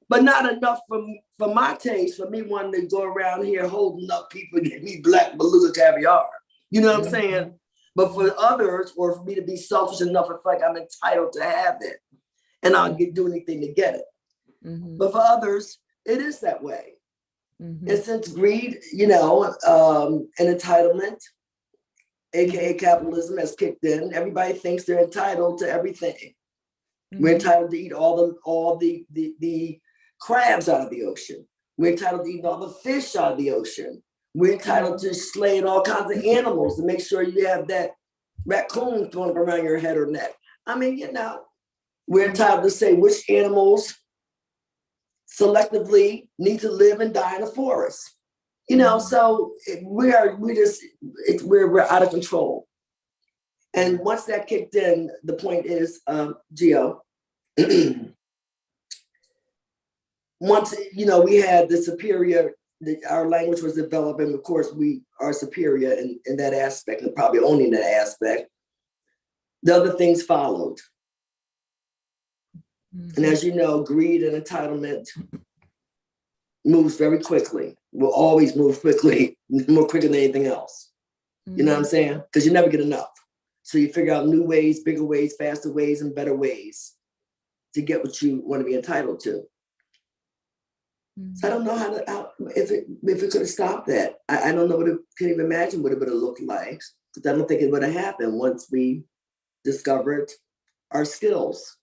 But not enough for my taste, for me wanting to go around here holding up people and get me black beluga caviar. You know what I'm saying? But for others, or for me to be selfish enough to feel like I'm entitled to have it, and I'll do anything to get it. But for others, it is that way. And since greed, and entitlement, aka capitalism, has kicked in, everybody thinks they're entitled to everything. We're entitled to eat all the crabs out of the ocean. We're entitled to eat all the fish out of the ocean. We're entitled to slaying all kinds of animals to make sure you have that raccoon thrown around your head or neck. I mean, we're entitled to say which animals selectively need to live and die in the forest. So we're out of control. And once that kicked in, the point is, Geo, once we had the superior, our language was developed, and of course we are superior in that aspect, and probably only in that aspect. The other things followed. And as you know, greed and entitlement moves very quickly. Will always move quickly, more quicker than anything else. You know what I'm saying? Because you never get enough. So you figure out new ways, bigger ways, faster ways, and better ways to get what you want to be entitled to. So I don't know if it could have stopped that. I don't know can't even imagine what it would have looked like. Because I don't think it would have happened once we discovered our skills.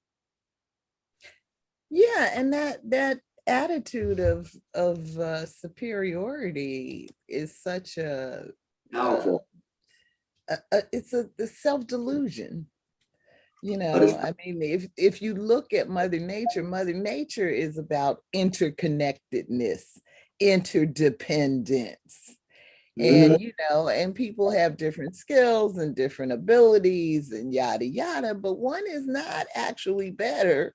Yeah, and that attitude of superiority is such a powerful. It's a self-delusion. I mean, if you look at Mother Nature is about interconnectedness, interdependence. And, and people have different skills and different abilities and yada, yada, but one is not actually better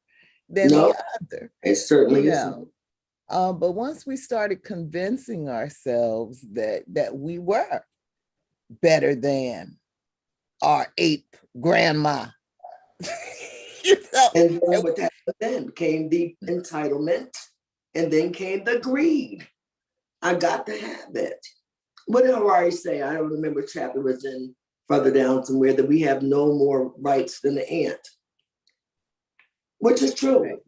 than the other. It certainly isn't. But once we started convincing ourselves that we were better than our ape grandma, and then what happened then came the entitlement, and then came the greed. I got to have it. What did Harari say? I don't remember what chapter it was in, further down somewhere, that we have no more rights than the ant. Which is true.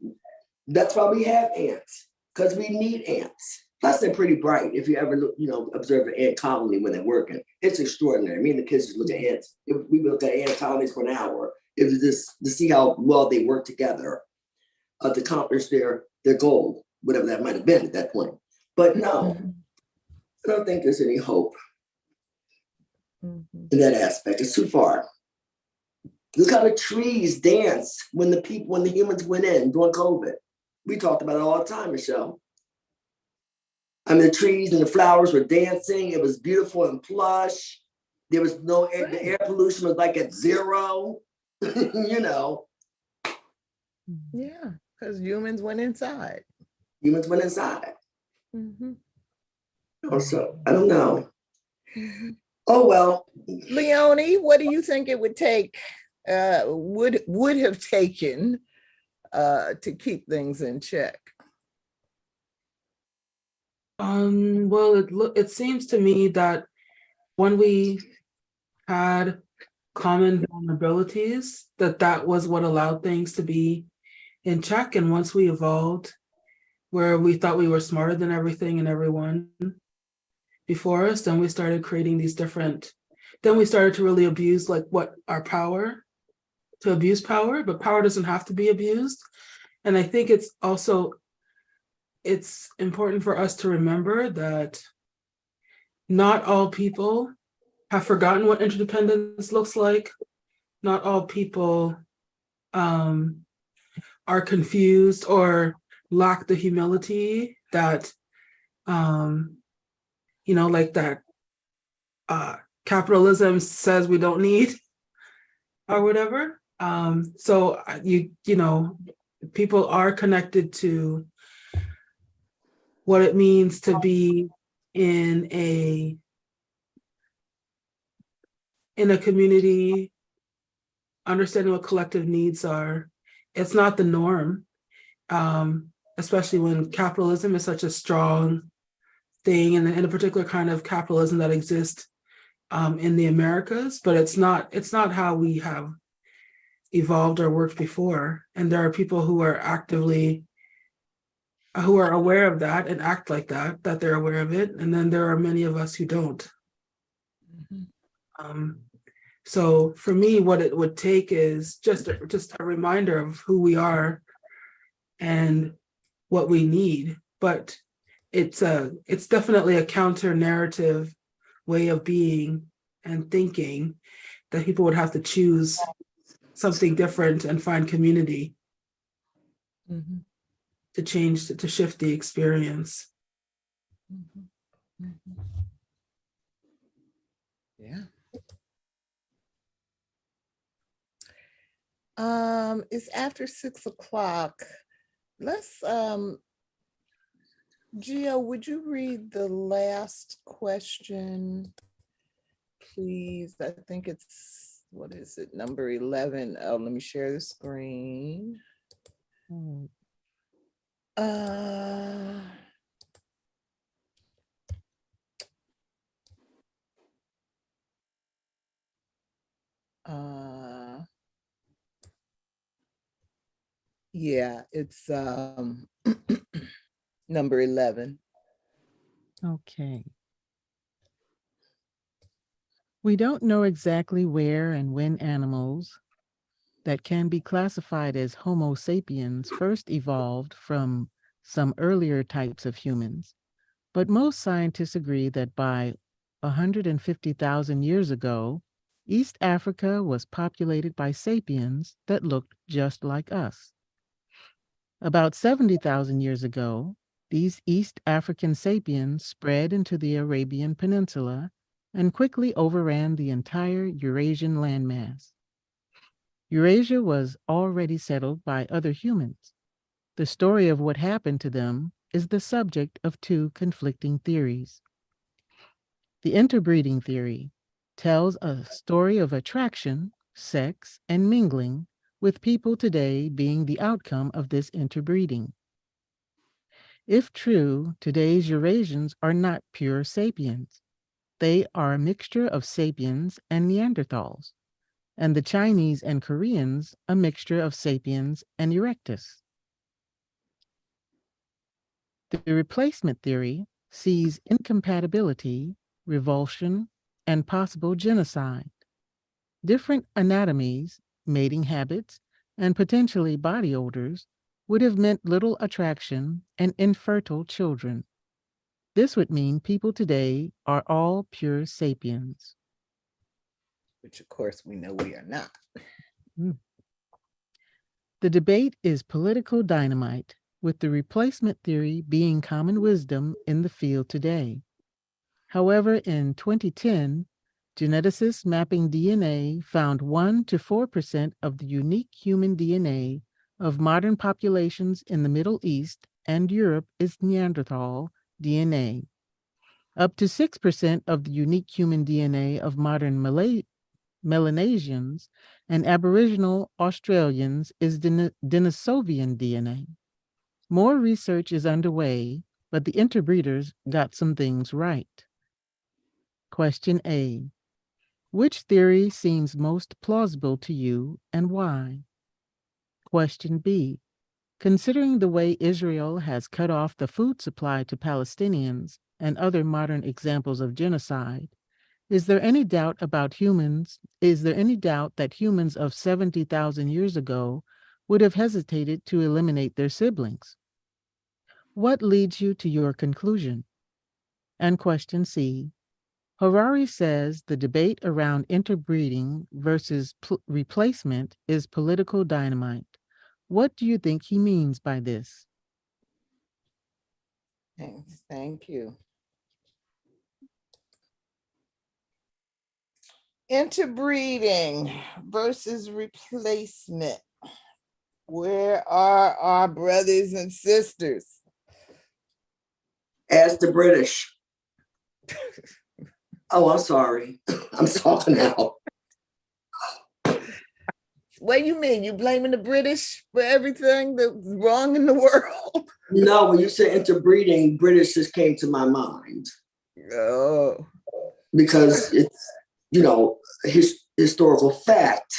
That's why we have ants, because we need ants. Plus, they're pretty bright. If you ever observe an ant colony when they're working, it's extraordinary. Me and the kids just look at ants. If we look at ant colonies for an hour, it was just to see how well they work together to accomplish their goal, whatever that might have been at that point. But no, I don't think there's any hope in that aspect. It's too far. Look how the trees danced when the humans went in during COVID. We talked about it all the time, Michelle. I mean, the trees and the flowers were dancing. It was beautiful and plush. There was no air, the air pollution was like at zero, Yeah, because humans went inside. Also, I don't know. Oh, well. Leonie, what do you think it would take, would have taken to keep things in check? Well, it seems to me that when we had common vulnerabilities, that was what allowed things to be in check. And once we evolved, where we thought we were smarter than everything and everyone before us, then we started creating these then we started to really abuse abuse power, but power doesn't have to be abused. And I think it's important for us to remember that not all people have forgotten what interdependence looks like. Not all people are confused or lack the humility that, capitalism says we don't need or whatever. So people are connected to what it means to be in a community, understanding what collective needs are. It's not the norm, especially when capitalism is such a strong thing, and in a particular kind of capitalism that exists in the Americas, but it's not how we have evolved or worked before. And there are people who are actively who are aware of that and act like that they're aware of it. And then there are many of us who don't. So for me, what it would take is just a reminder of who we are and what we need. But it's definitely a counter narrative way of being and thinking that people would have to choose something different and find community to change, to shift the experience. Yeah. It's after 6 o'clock. Let's Gio, would you read the last question, please? I think it's, what is it, number 11. Oh, let me share the screen. Yeah, it's number 11. Okay. We don't know exactly where and when animals that can be classified as Homo sapiens first evolved from some earlier types of humans, but most scientists agree that by 150,000 years ago, East Africa was populated by sapiens that looked just like us. About 70,000 years ago, these East African sapiens spread into the Arabian Peninsula and quickly overran the entire Eurasian landmass. Eurasia was already settled by other humans. The story of what happened to them is the subject of two conflicting theories. The interbreeding theory tells a story of attraction, sex, and mingling, with people today being the outcome of this interbreeding. If true, today's Eurasians are not pure sapiens. They are a mixture of sapiens and Neanderthals, and the Chinese and Koreans a mixture of sapiens and erectus. The replacement theory sees incompatibility, revulsion, and possible genocide. Different anatomies, mating habits, and potentially body odors would have meant little attraction and infertile children. This would mean people today are all pure sapiens. Which of course we know we are not. The debate is political dynamite, with the replacement theory being common wisdom in the field today. However, in 2010, geneticists mapping DNA found 1 to 4% of the unique human DNA of modern populations in the Middle East and Europe is Neanderthal DNA. Up to 6% of the unique human DNA of modern Melanesians and Aboriginal Australians is Denisovian DNA. More research is underway, but the interbreeders got some things right. Question A. Which theory seems most plausible to you and why? Question B. Considering the way Israel has cut off the food supply to Palestinians and other modern examples of genocide, is there any doubt that humans of 70,000 years ago would have hesitated to eliminate their siblings? What leads you to your conclusion? And question C. Harari says the debate around interbreeding versus replacement is political dynamite. What do you think he means by this? Thanks. Thank you. Interbreeding versus replacement. Where are our brothers and sisters? Ask the British. Oh, I'm sorry. I'm talking now. What do you mean? You blaming the British for everything that's wrong in the world? No, when you said interbreeding, British just came to my mind. Oh. Because it's, historical fact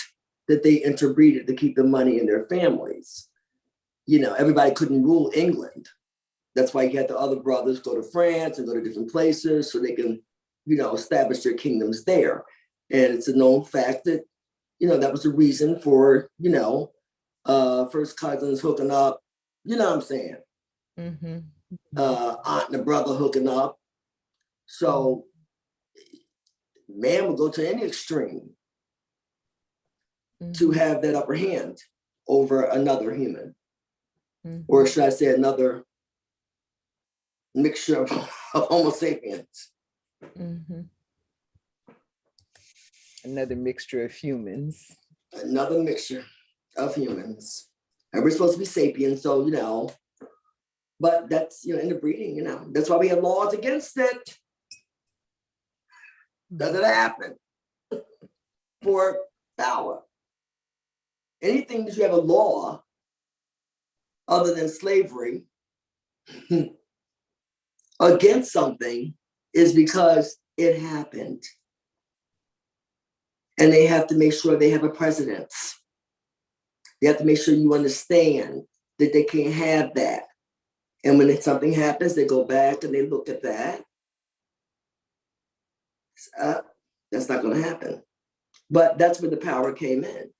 that they interbreeded to keep the money in their families. Everybody couldn't rule England. That's why you had the other brothers go to France and go to different places so they can, establish their kingdoms there. And it's a known fact that, that was the reason for, first cousins hooking up, you know what I'm saying? Mm-hmm. Aunt and a brother hooking up. So man would go to any extreme to have that upper hand over another human. Or should I say another mixture of Homo sapiens. Another mixture of humans. Another mixture of humans. And we're supposed to be sapiens, so, but that's, interbreeding, That's why we have laws against it. Doesn't happen for power. Anything that you have a law other than slavery against something is because it happened. And they have to make sure they have a precedence. They have to make sure you understand that they can't have that. And when something happens, they go back and they look at that. That's not going to happen. But that's where the power came in.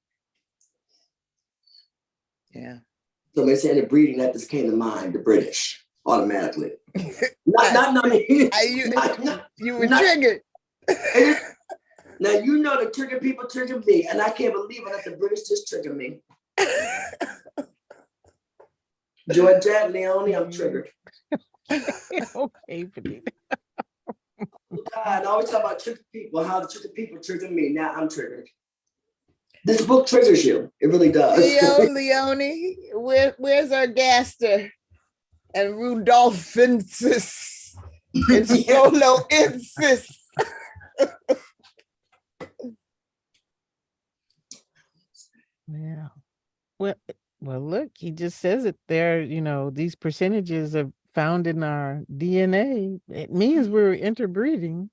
Yeah. So when they say the breeding, that just came to mind, the British, automatically. You were triggered. Now, the trigger people trigger me, and I can't believe it that the British just trigger me. Georgette, Leonie, I'm triggered. Okay, Venita. God, I always talk about trigger people, how the trigger people trigger me. Now I'm triggered. This book triggers you. It really does. Leonie, where's our Gaster and Rudolphensis and Soloensis? Yeah. Well, look, he just says it there, these percentages are found in our DNA. It means we're interbreeding.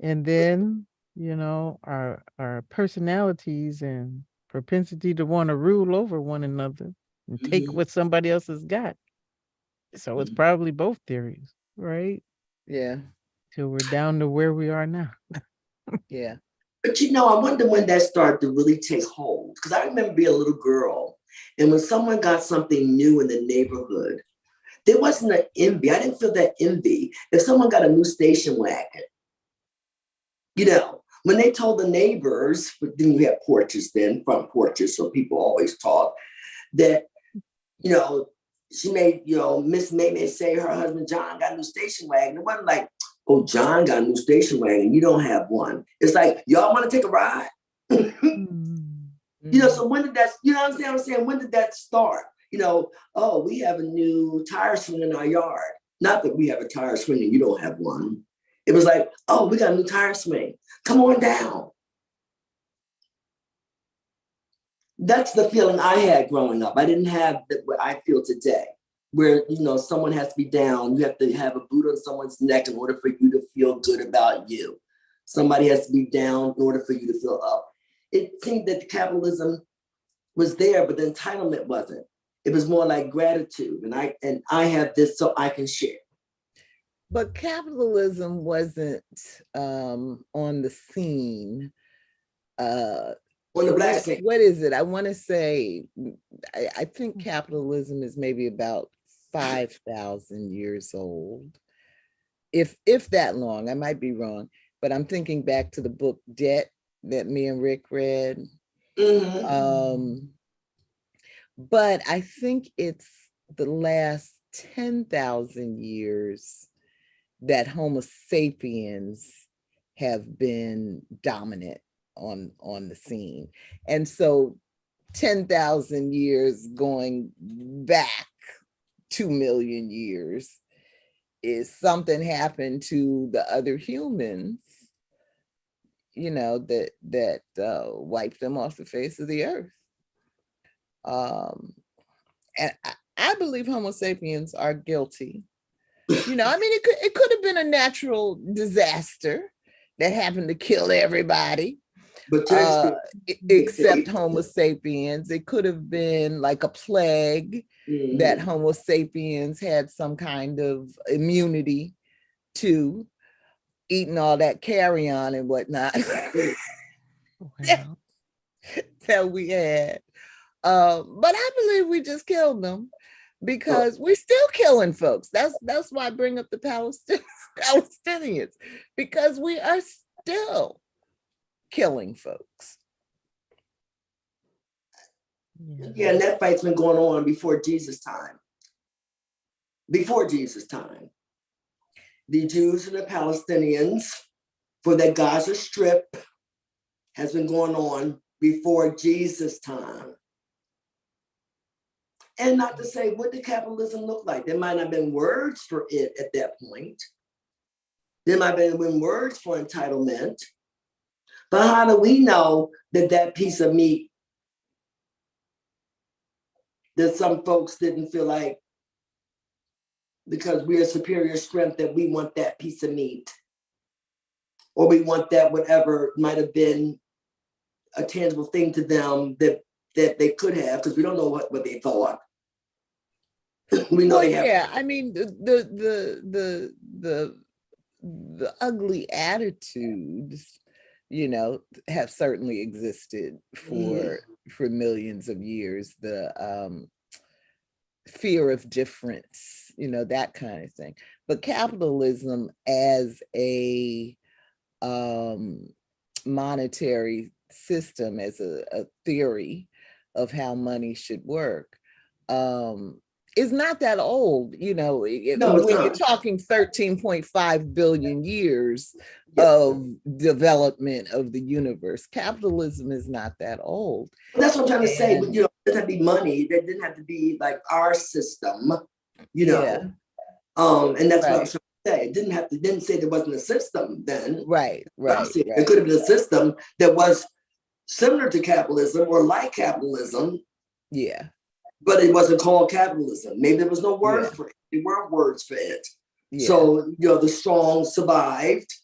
And then, our personalities and propensity to want to rule over one another and take what somebody else has got. So it's probably both theories, right? Yeah. Till we're down to where we are now. Yeah. But I wonder when that started to really take hold. Because I remember being a little girl, and when someone got something new in the neighborhood, there wasn't an envy. I didn't feel that envy. If someone got a new station wagon, when they told the neighbors, but then you had porches then, front porches, so people always talk, that, she made, Miss May say her husband John got a new station wagon. It wasn't like, oh, John got a new station wagon, you don't have one. It's like, y'all want to take a ride? So when did that, what I'm saying? When did that start? Oh, we have a new tire swing in our yard. Not that we have a tire swing and you don't have one. It was like, oh, we got a new tire swing. Come on down. That's the feeling I had growing up. I didn't have what I feel today, where, someone has to be down. You have to have a boot on someone's neck in order for you to feel good about you. Somebody has to be down in order for you to feel up. It seemed that capitalism was there, but the entitlement wasn't. It was more like gratitude. And I have this so I can share. But capitalism wasn't on the scene. On the black scene. What is it? I want to say, I think capitalism is maybe about 5,000 years old. If that long, I might be wrong, but I'm thinking back to the book Debt that me and Rick read. But I think it's the last 10,000 years that Homo sapiens have been dominant on the scene. And so 10,000 years going back 2 million years is something happened to the other humans, that wiped them off the face of the earth. And I believe Homo sapiens are guilty. It could have been a natural disaster that happened to kill everybody. But except Homo sapiens. It could have been like a plague that Homo sapiens had some kind of immunity to, eating all that carrion and whatnot that we had. But I believe we just killed them because we're still killing folks. That's why I bring up the Palestinians, because we are still killing folks. Yeah, and that fight's been going on before Jesus' time. Before Jesus' time. The Jews and the Palestinians for that Gaza Strip has been going on before Jesus' time. And not to say, what did capitalism look like? There might not have been words for it at that point. There might have been words for entitlement. But how do we know that that piece of meat that some folks didn't feel like, because we're superior strength, that we want that piece of meat, or we want that whatever might have been a tangible thing to them that they could have, because we don't know what they thought. We know they have. Yeah, I mean the ugly attitudes, have certainly existed for millions of years. The fear of difference, that kind of thing. But capitalism as a monetary system, as a theory of how money should work, is not that old. No, when you're talking 13.5 billion years of development of the universe, capitalism is not that old. That's what I'm trying to say. But, it doesn't have to be money. That didn't have to be like our system, And that's what I was trying to say. It didn't say there wasn't a system then. Right. It could have been a system that was similar to capitalism or like capitalism. Yeah. But it wasn't called capitalism. Maybe there was no word for it. There weren't words for it. Yeah. So, the strong survived.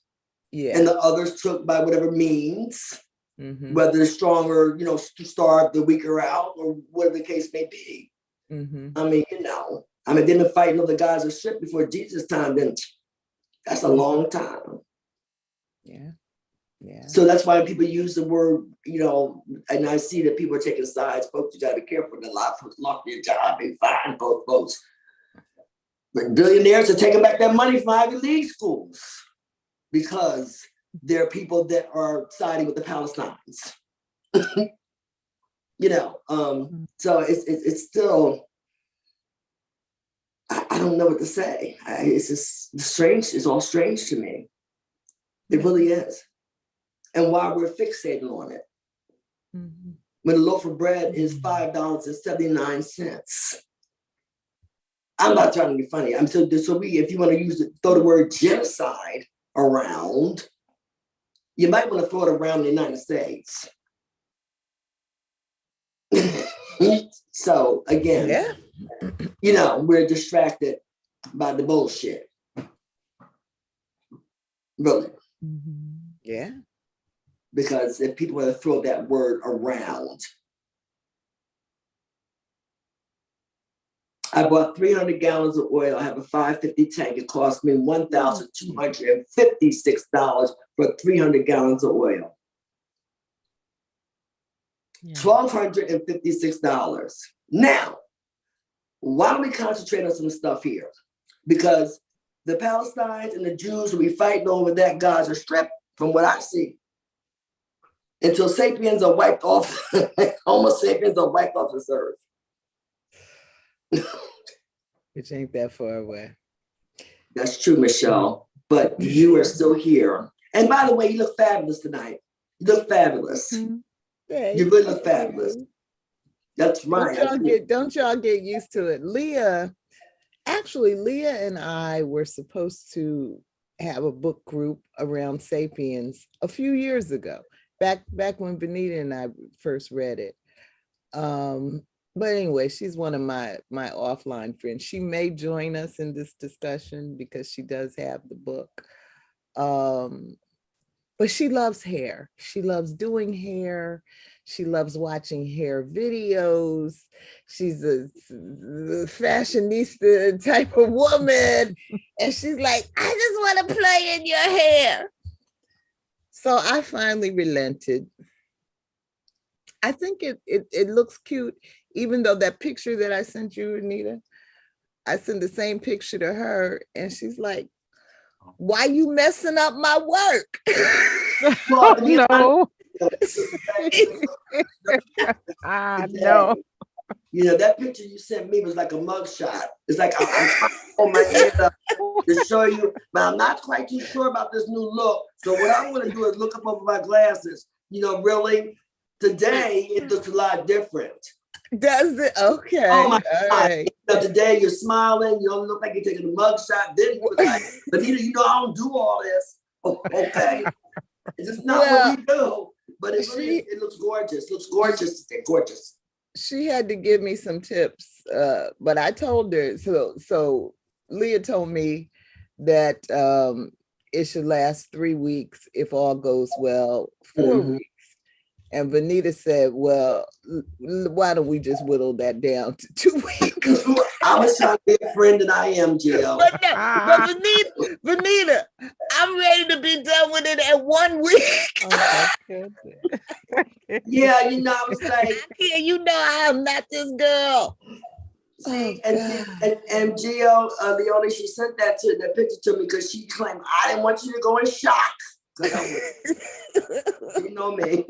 Yeah. And the others took by whatever means, whether the stronger, starve the weaker out, or whatever the case may be. I mean, they've been fighting other guys a ship before Jesus' time, then that's a long time. Yeah. Yeah. So that's why people use the word, and I see that people are taking sides. Folks, you gotta be careful. A lot of folks lost their job. They find folks. But billionaires are taking back that money from Ivy League schools because there are people that are siding with the Palestinians. So it's still, I don't know what to say. It's just strange. It's all strange to me. It really is. And why we're fixated on it. When a loaf of bread is $5.79. I'm not trying to be funny. If you want to throw the word genocide around, you might want to throw it around the United States. So again, we're distracted by the bullshit. Really. Yeah. Because if people want to throw that word around, I bought 300 gallons of oil. I have a 550 tank. It cost me $1,256 for 300 gallons of oil. $1,256. Now, why don't we concentrate on some stuff here? Because the Palestinians and the Jews will be fighting over that Gaza Strip, from what I see, until sapiens are wiped off, Homo sapiens are wiped off this earth. Which ain't that far away. That's true, Michelle. But you are still here. And by the way, you look fabulous tonight. You look fabulous. Yeah, you really look fabulous. That's right. Don't y'all get used to it. Leah and I were supposed to have a book group around Sapiens a few years ago. Back when Venita and I first read it. But anyway, she's one of my offline friends. She may join us in this discussion because she does have the book. But but she loves hair. She loves doing hair. She loves watching hair videos. She's a fashionista type of woman. And she's like, I just want to play in your hair. So I finally relented. I think it looks cute, even though that picture that I sent you, Anita, I sent the same picture to her and she's like, why you messing up my work? Well, no. No. You know, that picture you sent me was like a mugshot. It's like I'm trying to hold my head up to show you, but I'm not quite too sure about this new look. So what I'm going to do is look up over my glasses. You know, really, today it looks a lot different. Does it? Okay. Oh my God. right. You know, today you're smiling. You don't look like you're taking a mugshot. Then you was like, Venita, you know I don't do all this. Oh, okay. It's just not what we do. But it really it looks gorgeous. It looks gorgeous. It's gorgeous. She had to give me some tips, but I told her, so Leah told me that it should last 3 weeks if all goes well, 4 weeks. And Venita said, well, why don't we just whittle that down to 2 weeks? I was trying to be a friend that I am, Jill. But Venita, I'm ready to be done with it at 1 week. Yeah, you know, I was like, yeah, you know, I am not this girl. See, and Gio, Leonie, she sent that picture to me because she claimed I didn't want you to go in shock. You know me.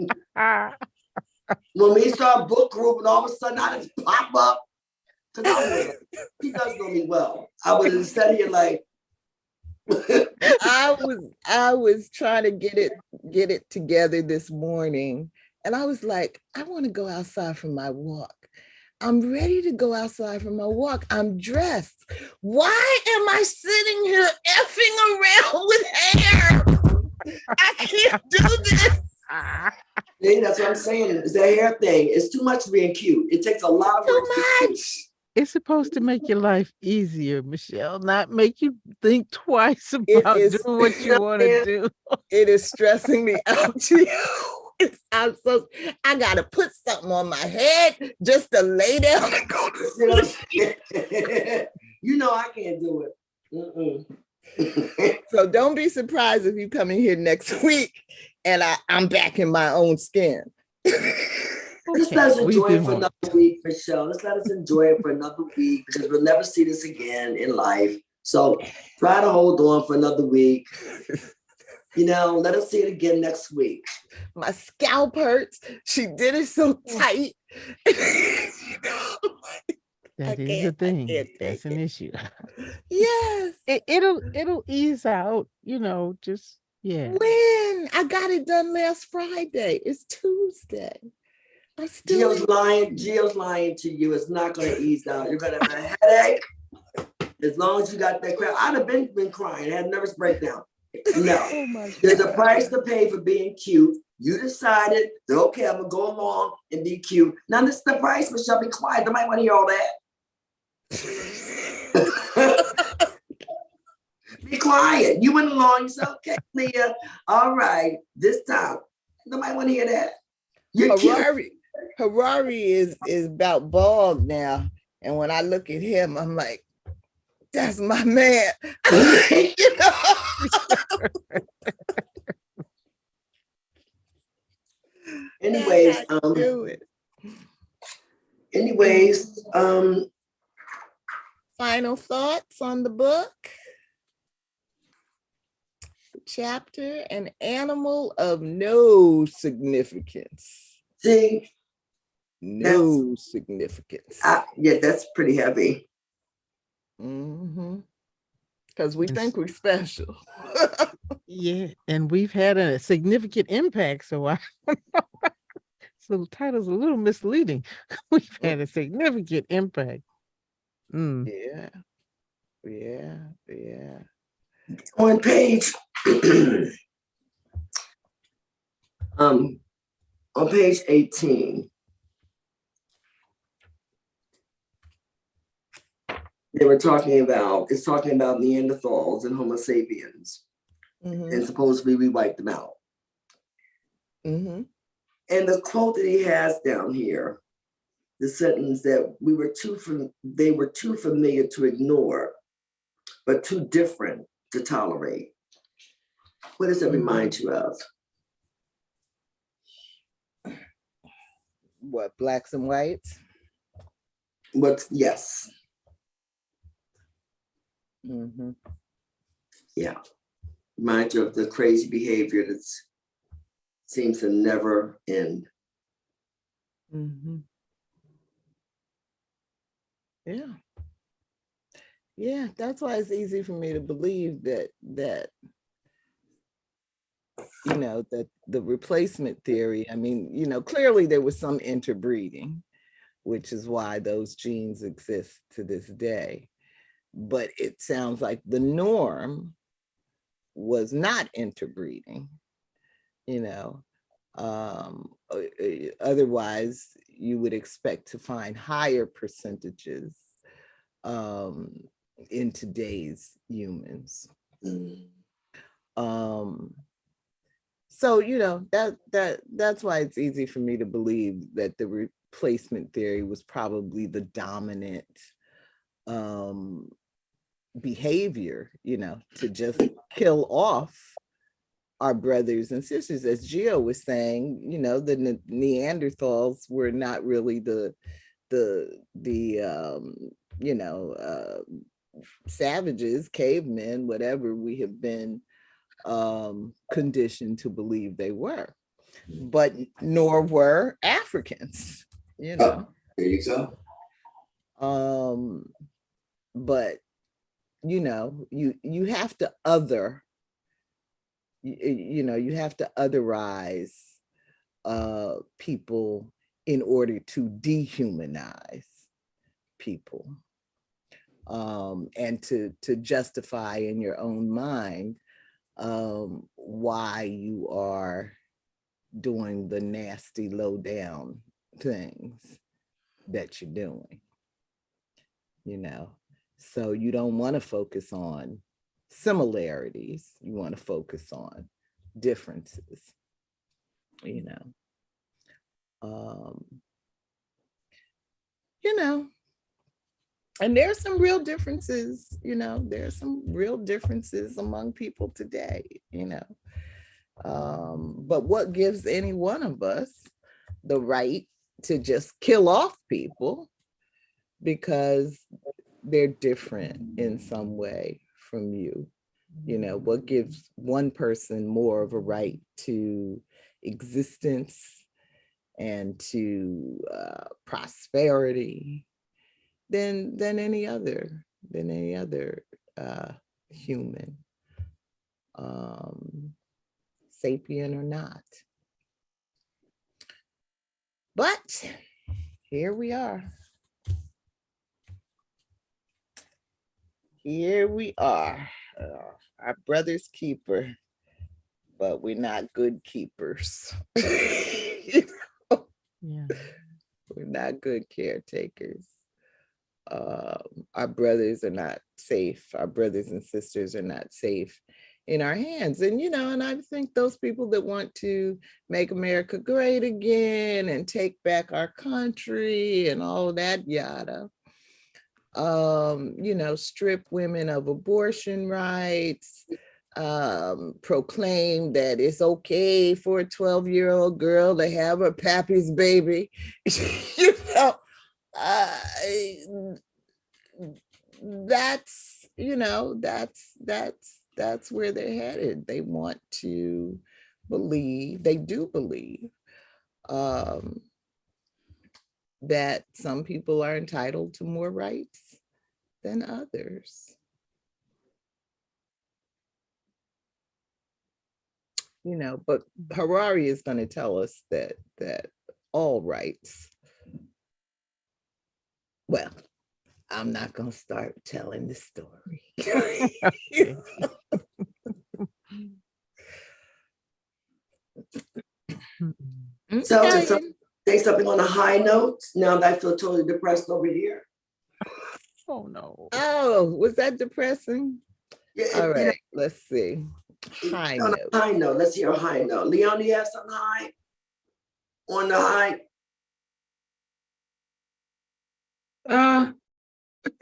When we start book group and all of a sudden I just pop up, because she does know me well. I would have said here like I was trying to get it together this morning, and I was like, I want to go outside for my walk. I'm ready to go outside for my walk. I'm dressed. Why am I sitting here effing around with hair? I can't do this. See, that's what I'm saying. It's that hair thing. It's too much being cute. It takes a lot of work. Too much. It's supposed to make your life easier, Michelle, not make you think twice about doing what you want to do. It is stressing me out to you. I gotta put something on my head just to lay down and go to sleep. You know I can't do it. So don't be surprised if you come in here next week and I'm back in my own skin. Just let us enjoy it for another week, Michelle. Let's let us enjoy it for another week because we'll never see this again in life. So try to hold on for another week. You know, let us see it again next week. My scalp hurts. She did it so tight. That is a thing. That's an issue. Yes. It'll ease out, you know, just, yeah. When? I got it done last Friday. It's Tuesday. Gio's lying to you. It's not going to ease out. You're going to have a headache. As long as you got that crap. I'd have been crying. I had a nervous breakdown. No. There's a price to pay for being cute. You decided, okay, I'm going to go along and be cute. Now, this is the price, Michelle. Be quiet. Nobody want to hear all that. Be quiet. You went along. You said, okay, Leah. All right. This time. Nobody want to hear that. You're Harari is about bald now. And when I look at him, I'm like, that's my man. You know? Anyways, final thoughts on the book. The chapter, An Animal of No Significance. See? No significance. Yeah, that's pretty heavy. Because we think we're special. Yeah, and we've had a significant impact, so I don't know. So the title's a little misleading. We've had a significant impact. Yeah. On page on page 18, it's talking about Neanderthals and Homo sapiens. And supposedly we wiped them out. Mm-hmm. And the quote that he has down here, the sentence that they were too familiar to ignore, but too different to tolerate. What does that remind you of? What, blacks and whites? Yes. Mm-hmm. Yeah. Remind you of the crazy behavior that seems to never end. Mm-hmm. Yeah. Yeah, that's why it's easy for me to believe that that the replacement theory, I mean, clearly there was some interbreeding, which is why those genes exist to this day. But it sounds like the norm was not interbreeding, otherwise you would expect to find higher percentages in today's humans. So that's why it's easy for me to believe that the replacement theory was probably the dominant behavior, to just kill off our brothers and sisters. As Gio was saying, the Neanderthals were not really the savages, cavemen, whatever we have been conditioned to believe they were, but nor were Africans, There you go. But you have to you have to otherize people in order to dehumanize people, and to justify in your own mind why you are doing the nasty low down things that you're doing, so you don't want to focus on similarities, you want to focus on differences, and there's some real differences, there's some real differences among people today, but what gives any one of us the right to just kill off people because they're different in some way from you? What gives one person more of a right to existence and to prosperity than any other human, sapien or not? But here we are. Here we are, our brother's keeper, but we're not good keepers. Yeah. We're not good caretakers. Our brothers are not safe. Our brothers and sisters are not safe in our hands. And, and I think those people that want to make America great again and take back our country and all that yada, strip women of abortion rights, proclaim that it's okay for a 12-year-old girl to have her pappy's baby. That's where they're headed. They want to believe, they do believe, that some people are entitled to more rights than others. But Harari is going to tell us that all rights, well, I'm not going to start telling the story. So say something on a high note now that I feel totally depressed over here. Oh no. Oh, was that depressing? Yeah, all right, let's see. High On note. a high note, let's hear a high note. Leonie, you have something high? On the high?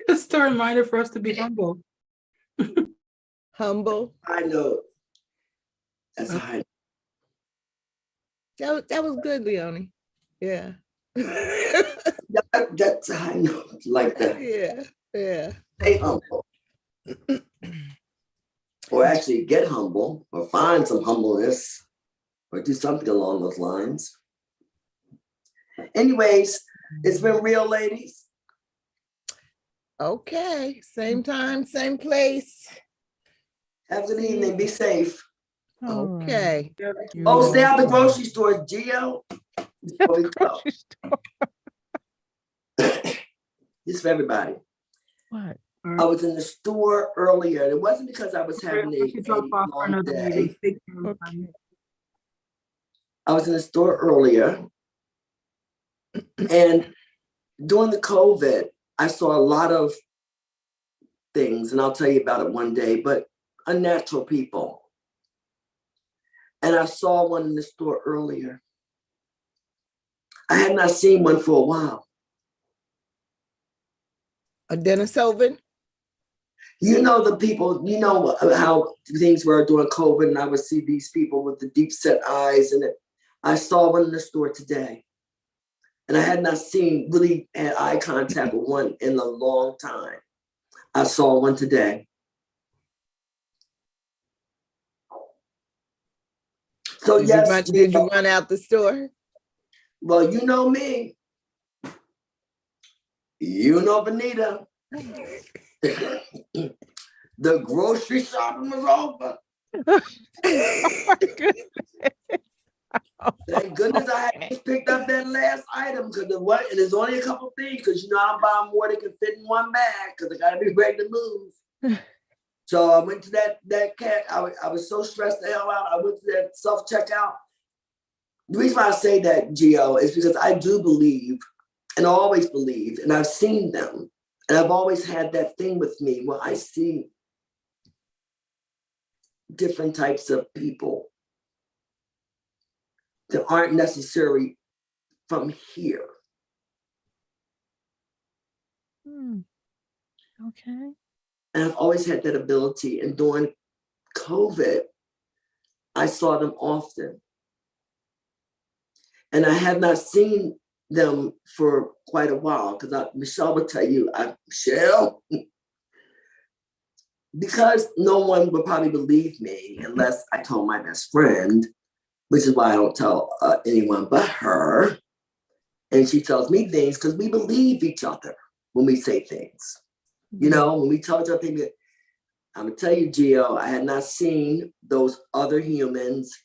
Just a reminder for us to be humble. Humble. High note. That's a high note. That was good, Leonie. Yeah. That's a high note. Like that. Yeah. Stay humble. Or actually get humble, or find some humbleness, or do something along those lines. Anyways, it's been real, ladies. Okay. Same time, same place. Have a good evening. Be safe. Okay. Oh, stay out the grocery store, Gio. Before we go. This is for everybody. What? I was in the store earlier. It wasn't because I was having a long day. Okay. I was in the store earlier, and during the COVID, I saw a lot of things, and I'll tell you about it one day, but unnatural people. And I saw one in the store earlier. I had not seen one for a while. A Denisovan? You know the people, you know how things were during COVID, and I would see these people with the deep set eyes, and I saw one in the store today. And I had not seen really had eye contact with one in a long time. I saw one today. So yes, did you run out the store? Well, you know me. You know Venita. The grocery shopping was over. Thank goodness I had just picked up that last item, because and there's only a couple things, because I'm buying more than can fit in one bag, because I gotta be ready to move. So I went to that cat. I was so stressed the hell out. I went to that self-checkout. The reason why I say that, Gio, is because I do believe, and I always believe, and I've seen them, and I've always had that thing with me where I see different types of people that aren't necessarily from here. Okay. And I've always had that ability. And during COVID, I saw them often. And I have not seen them for quite a while, because Michelle will tell you, Michelle, because no one would probably believe me unless I told my best friend, which is why I don't tell anyone but her. And she tells me things because we believe each other when we say things. You know, when we tell each other things, I'm gonna tell you, Gio, I had not seen those other humans.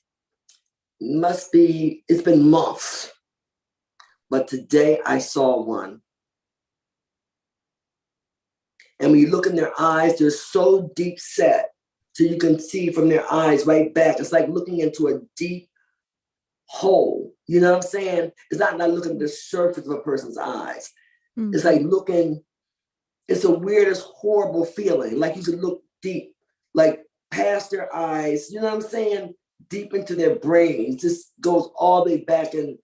It's been months. But today I saw one. And when you look in their eyes, they're so deep set. So you can see from their eyes right back. It's like looking into a deep hole. You know what I'm saying? It's not like looking at the surface of a person's eyes. Mm-hmm. It's like it's the weirdest, horrible feeling. Like you can look deep, like past their eyes, you know what I'm saying? Deep into their brains. Just goes all the way back, and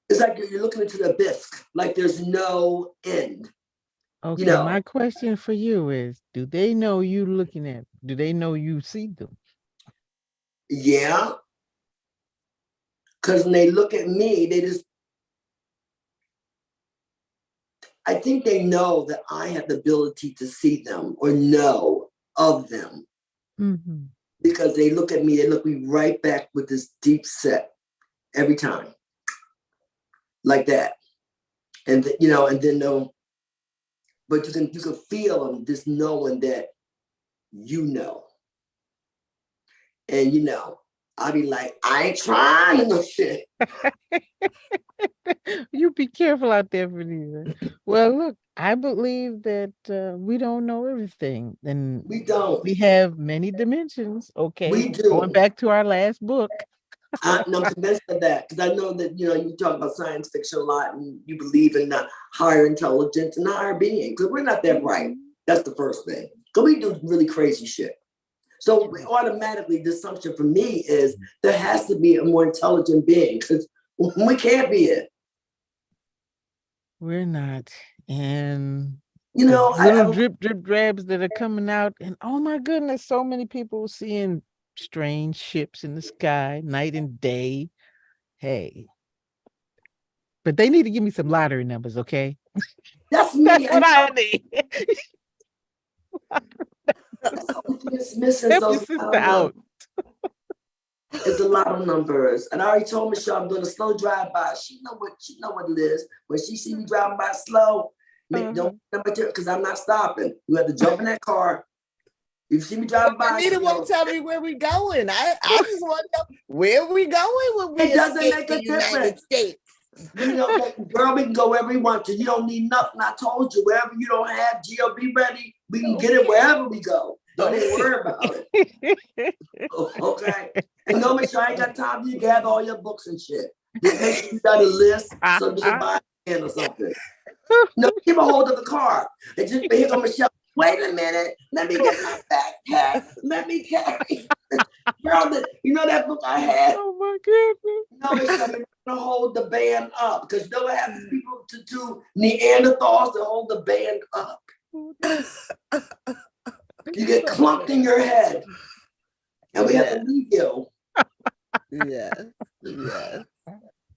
it's like you're looking into the abyss, like there's no end. Okay, my question for you is, do they know you looking at? Do they know you see them? Yeah. Because when they look at me, I think they know that I have the ability to see them or know of them. Mm-hmm. Because they look at me, they look me right back with this deep set every time. Like that. And and then but you can feel them just knowing that and I'll be like, I ain't trying no shit. You be careful out there, Venita. Well, look, I believe that we don't know everything, and we don't. We have many dimensions. Okay, we do. Going back to our last book. I'm convinced of that, because I know that you talk about science fiction a lot, and you believe in the higher intelligence and higher being, because we're not that bright. That's the first thing. Because we do really crazy shit. So automatically, the assumption for me is there has to be a more intelligent being, because we can't be it. We're not. And You know, little drip drabs that are coming out, and oh my goodness, so many people seeing strange ships in the sky, night and day. Hey, but they need to give me some lottery numbers, okay? that's me. That's what I need. That's the only thing that's missing. Help So your sister out. It's a lot of numbers. And I already told Michelle I'm doing a slow drive-by. She know what it is. When she see me driving by slow, don't because I'm not stopping. You have to jump in that car. You see me driving by. Venita won't tell me where we going. I just want to know where we going when we it doesn't escape make the a United difference. States. Girl, we can go wherever we want to. You don't need nothing. I told you, wherever you don't have, Gio, be ready. We can get it wherever we go. Don't even worry about it. Okay. And no, make sure I ain't got time for you to gather all your books and shit. Just make sure you got a list so you can buy a or something. No, keep a hold of the car. And just here go Michelle. Wait a minute. Let me get my backpack. Let me carry. Girl, you know that book I had? Oh my goodness. No, Michelle, you're not gonna hold the band up because you know what happens? People to do Neanderthals to hold the band up. You get clumped in your head. And we have to leave you. Yeah. Yeah.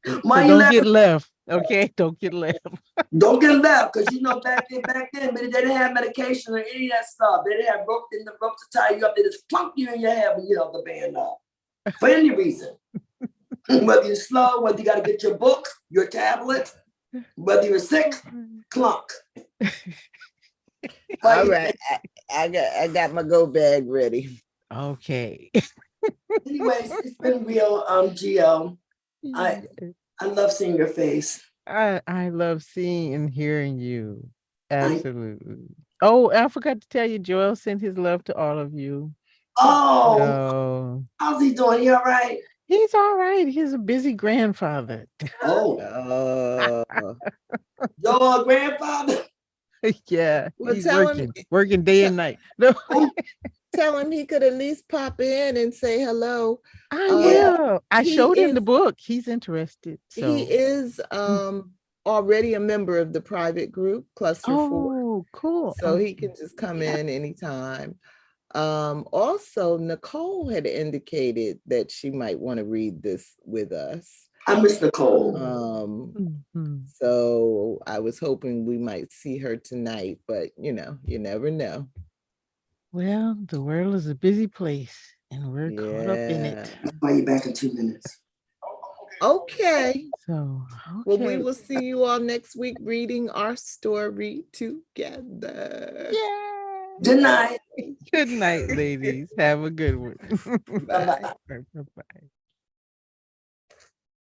So don't get left. Okay, don't get left. Don't get left, because you know back then, but they didn't have medication or any of that stuff. They didn't have ropes to tie you up. They just plunk you in your head when you held the band up. For any reason. Whether you're slow, whether you got to get your book, your tablet, whether you're sick, clunk. All right. I got my go bag ready. Okay. Anyways, it's been real, Gio. I love seeing your face. I love seeing and hearing you. Absolutely. Oh, I forgot to tell you, Joel sent his love to all of you. Oh, how's he doing? He all right? He's all right. He's a busy grandfather. Oh. Your grandfather? Yeah, Well, he's working day and night. No. Tell him he could at least pop in and say hello. I will. I showed him the book. He's interested. So he is already a member of the private group, Cluster 4. Oh, cool. So he can just come in anytime. Also, Nicole had indicated that she might want to read this with us. I miss Nicole. So I was hoping we might see her tonight, but you never know. Well, the world is a busy place and we're caught up in it. I'll call you back in 2 minutes. Okay. So, well, we will see you all next week reading our story together. Yeah. Good night. Good night, ladies. Have a good one. Bye-bye. Bye-bye.